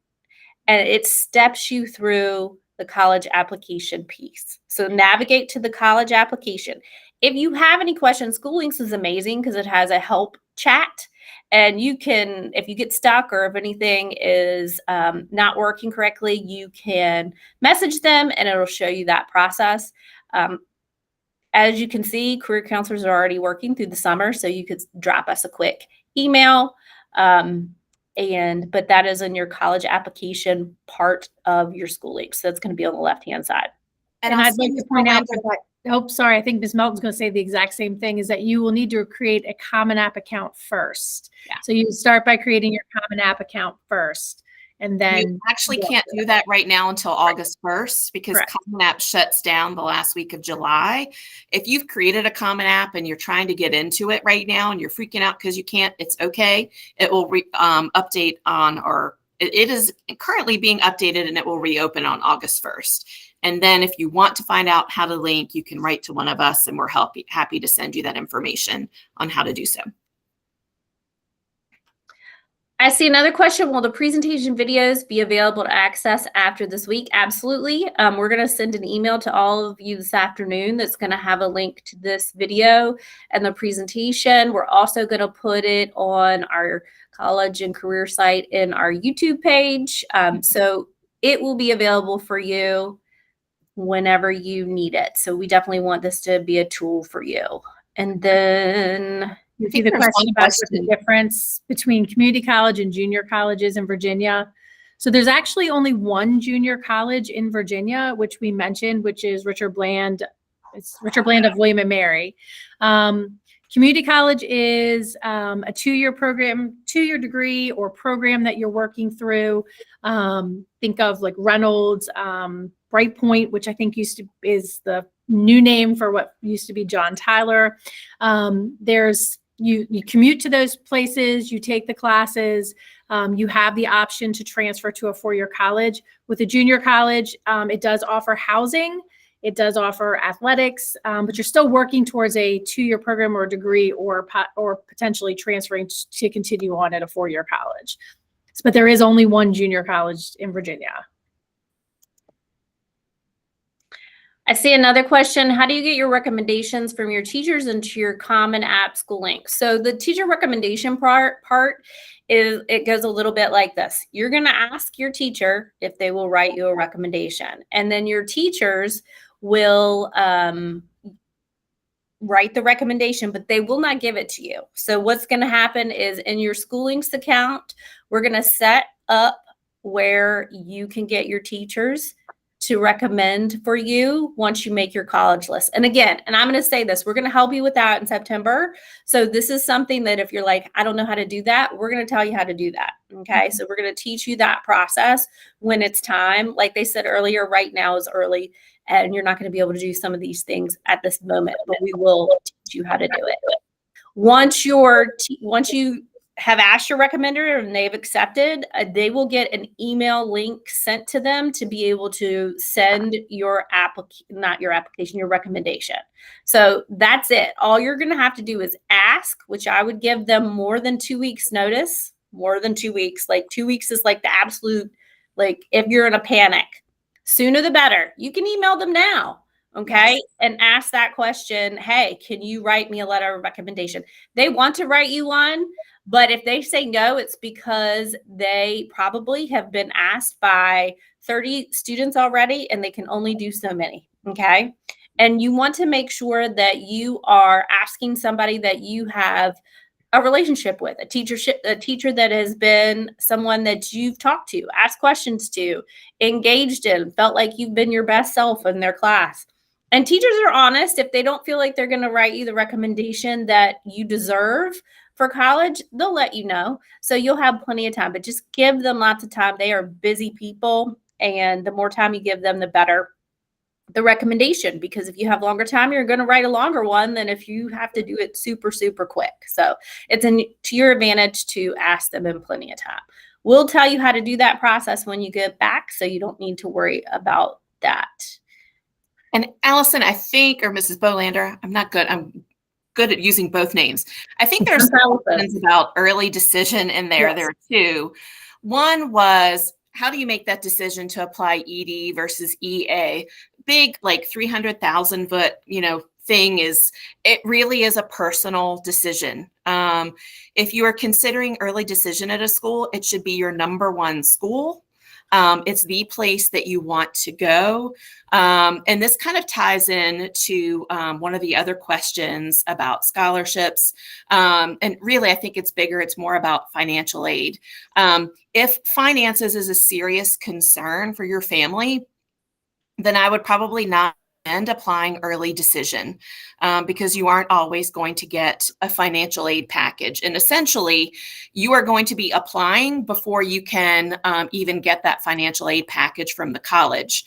and it steps you through the college application piece. So navigate to the college application. If you have any questions, School Links is amazing because it has a help chat. And you can, if you get stuck or if anything is not working correctly, you can message them and it'll show you that process. As you can see, career counselors are already working through the summer, so you could drop us a quick email. But that is in your college application part of your School Link. So that's going to be on the left-hand side. And I'd like to point out that oh, sorry, I think Ms. Melton's going to say the exact same thing, is that you will need to create a Common App account first. Yeah. So you start by creating your Common App account first, and then You actually can't do that right now until August 1st because Correct. Common App shuts down the last week of July. If you've created a Common App and you're trying to get into it right now and you're freaking out because you can't, it's okay. It will update on, or it is currently being updated, and it will reopen on August 1st. And then if you want to find out how to link, you can write to one of us, and we're happy to send you that information on how to do so. I see another question. Will the presentation videos be available to access after this week? Absolutely. We're going to send an email to all of you this afternoon that's going to have a link to this video and the presentation. We're also going to put it on our college and career site in our YouTube page. So it will be available for you whenever you need it. So we definitely want this to be a tool for you. And then you see the question about the difference between community college and junior colleges in Virginia. So there's actually only one junior college in Virginia, which we mentioned, which is Richard Bland. It's Richard Bland of William and Mary. Community college is a two-year program, two-year degree or program that you're working through. Think of like Reynolds, Brightpoint, which I think is the new name for what used to be John Tyler. You commute to those places, you take the classes, you have the option to transfer to a four-year college. With a junior college, it does offer housing, it does offer athletics, but you're still working towards a two-year program or a degree, or potentially transferring to continue on at a four-year college. But there is only one junior college in Virginia. I see another question. How do you get your recommendations from your teachers into your Common App school link? So the teacher recommendation part is, it goes a little bit like this. You're going to ask your teacher if they will write you a recommendation, and then your teachers will write the recommendation, but they will not give it to you. So what's going to happen is, in your school links account, we're going to set up where you can get your teachers to recommend for you once you make your college list. And again, and I'm going to say this, we're going to help you with that in September. So this is something that if you're like, I don't know how to do that, we're going to tell you how to do that. Okay. So we're going to teach you that process when it's time. Like they said earlier, right now is early, and you're not going to be able to do some of these things at this moment, but we will teach you how to do it. Once you have asked your recommender and they've accepted, they will get an email link sent to them to be able to send your recommendation. So that's it. All you're going to have to do is ask, which I would give them more than 2 weeks notice, more than 2 weeks. Like 2 weeks is like the absolute, like if you're in a panic, sooner the better. You can email them now. Okay. Yes. And ask that question. Hey, can you write me a letter of recommendation? They want to write you one, but if they say no, it's because they probably have been asked by 30 students already, and they can only do so many. Okay. And you want to make sure that you are asking somebody that you have a relationship with, a teacher that has been someone that you've talked to, asked questions to, engaged in, felt like you've been your best self in their class. And teachers are honest. If they don't feel like they're going to write you the recommendation that you deserve for college, they'll let you know. So you'll have plenty of time, but just give them lots of time. They are busy people, and the more time you give them, the better the recommendation, because if you have longer time, you're going to write a longer one than if you have to do it super, super quick. So it's to your advantage to ask them in plenty of time. We'll tell you how to do that process when you get back, so you don't need to worry about that. And Allison, I think, or Mrs. Bolander, I'm good at using both names. I think there's questions about early decision in there. Yes. There are two. One was, how do you make that decision to apply ED versus EA? Big, like 300,000 foot, thing is, it really is a personal decision. If you are considering early decision at a school, it should be your number one school. It's the place that you want to go. And this kind of ties in to one of the other questions about scholarships. And really, I think it's bigger. It's more about financial aid. If finances is a serious concern for your family, then I would probably not applying early decision because you aren't always going to get a financial aid package. And essentially, you are going to be applying before you can even get that financial aid package from the college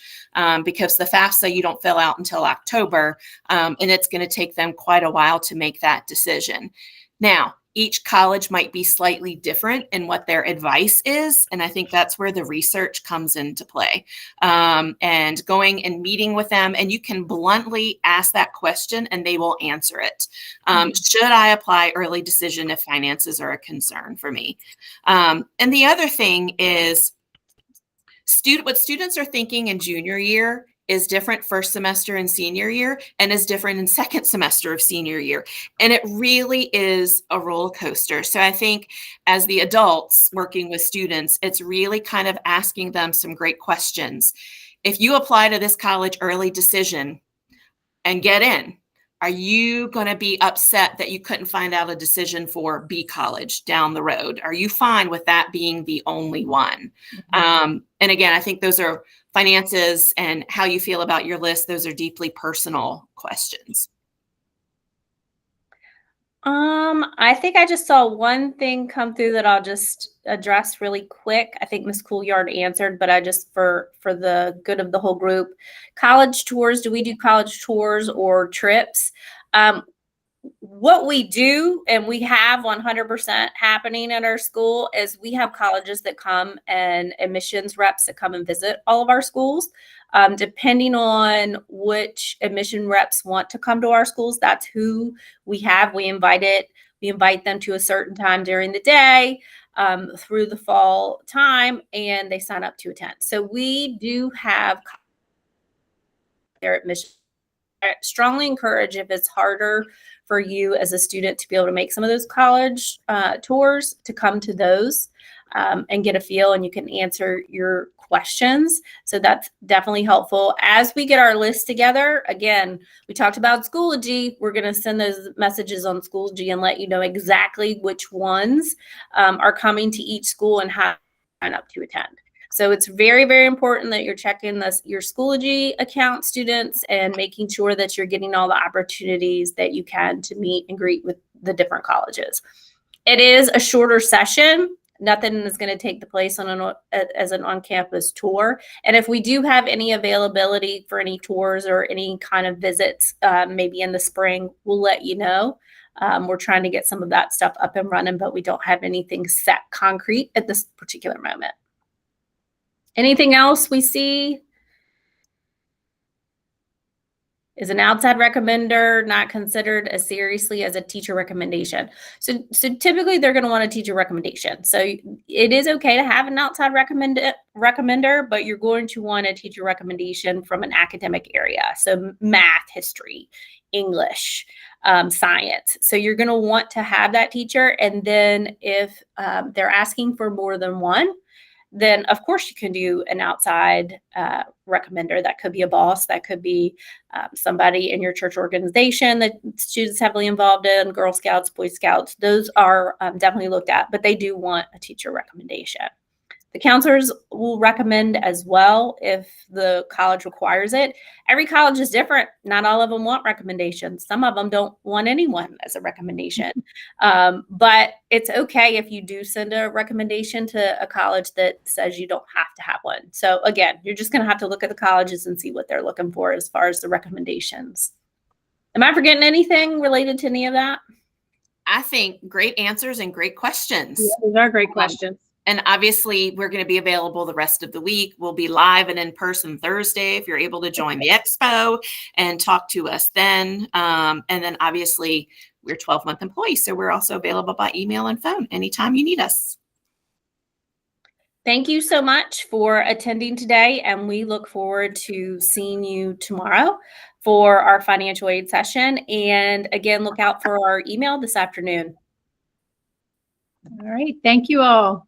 because the FAFSA you don't fill out until October, and it's going to take them quite a while to make that decision. Now, each college might be slightly different in what their advice is. And I think that's where the research comes into play. And going and meeting with them, and you can bluntly ask that question and they will answer it. Should I apply early decision if finances are a concern for me? And the other thing is what students are thinking in junior year is different first semester and senior year and is different in second semester of senior year. And it really is a roller coaster. So I think as the adults working with students, it's really kind of asking them some great questions. If you apply to this college early decision and get in, are you going to be upset that you couldn't find out a decision for B college down the road? Are you fine with that being the only one? And again, I think those are finances and how you feel about your list. Those are deeply personal questions. I think I just saw one thing come through that I'll just address really quick. I think Ms. Coolyard answered, but I just, for the good of the whole group, college tours, do we do college tours or trips? What we do, and we have 100% happening at our school, is we have colleges that come and admissions reps that come and visit all of our schools. Depending on which admission reps want to come to our schools, that's who we have. We invite them to a certain time during the day through the fall time, and they sign up to attend. So we do have their admission. I strongly encourage, if it's harder for you as a student to be able to make some of those college tours, to come to those and get a feel, and you can answer your questions. So that's definitely helpful. As we get our list together, again, we talked about Schoology. We're going to send those messages on Schoology and let you know exactly which ones are coming to each school and how to sign up to attend. So it's very, very important that you're checking your Schoology account, students, and making sure that you're getting all the opportunities that you can to meet and greet with the different colleges. It is a shorter session. Nothing is going to take the place as an on-campus tour. And if we do have any availability for any tours or any kind of visits, maybe in the spring, we'll let you know. We're trying to get some of that stuff up and running, but we don't have anything set concrete at this particular moment. Anything else we see? Is an outside recommender not considered as seriously as a teacher recommendation? So typically they're going to want a teacher recommendation. So it is okay to have an outside recommender, but you're going to want a teacher recommendation from an academic area. So math, history, English, science. So you're going to want to have that teacher. And then if they're asking for more than one, then of course you can do an outside recommender. That could be a boss, that could be somebody in your church organization that students heavily involved in, Girl Scouts, Boy Scouts. Those are definitely looked at, but they do want a teacher recommendation. The counselors will recommend as well if the college requires it. Every college is different. Not all of them want recommendations. Some of them don't want anyone as a recommendation. But it's okay if you do send a recommendation to a college that says you don't have to have one. So again, you're just going to have to look at the colleges and see what they're looking for as far as the recommendations. Am I forgetting anything related to any of that? I think great answers and great questions. Yeah, those are great questions. And obviously, we're going to be available the rest of the week. We'll be live and in person Thursday if you're able to join the expo and talk to us then. And then obviously, we're 12-month employees, so we're also available by email and phone anytime you need us. Thank you so much for attending today, and we look forward to seeing you tomorrow for our financial aid session. And again, look out for our email this afternoon. All right. Thank you all.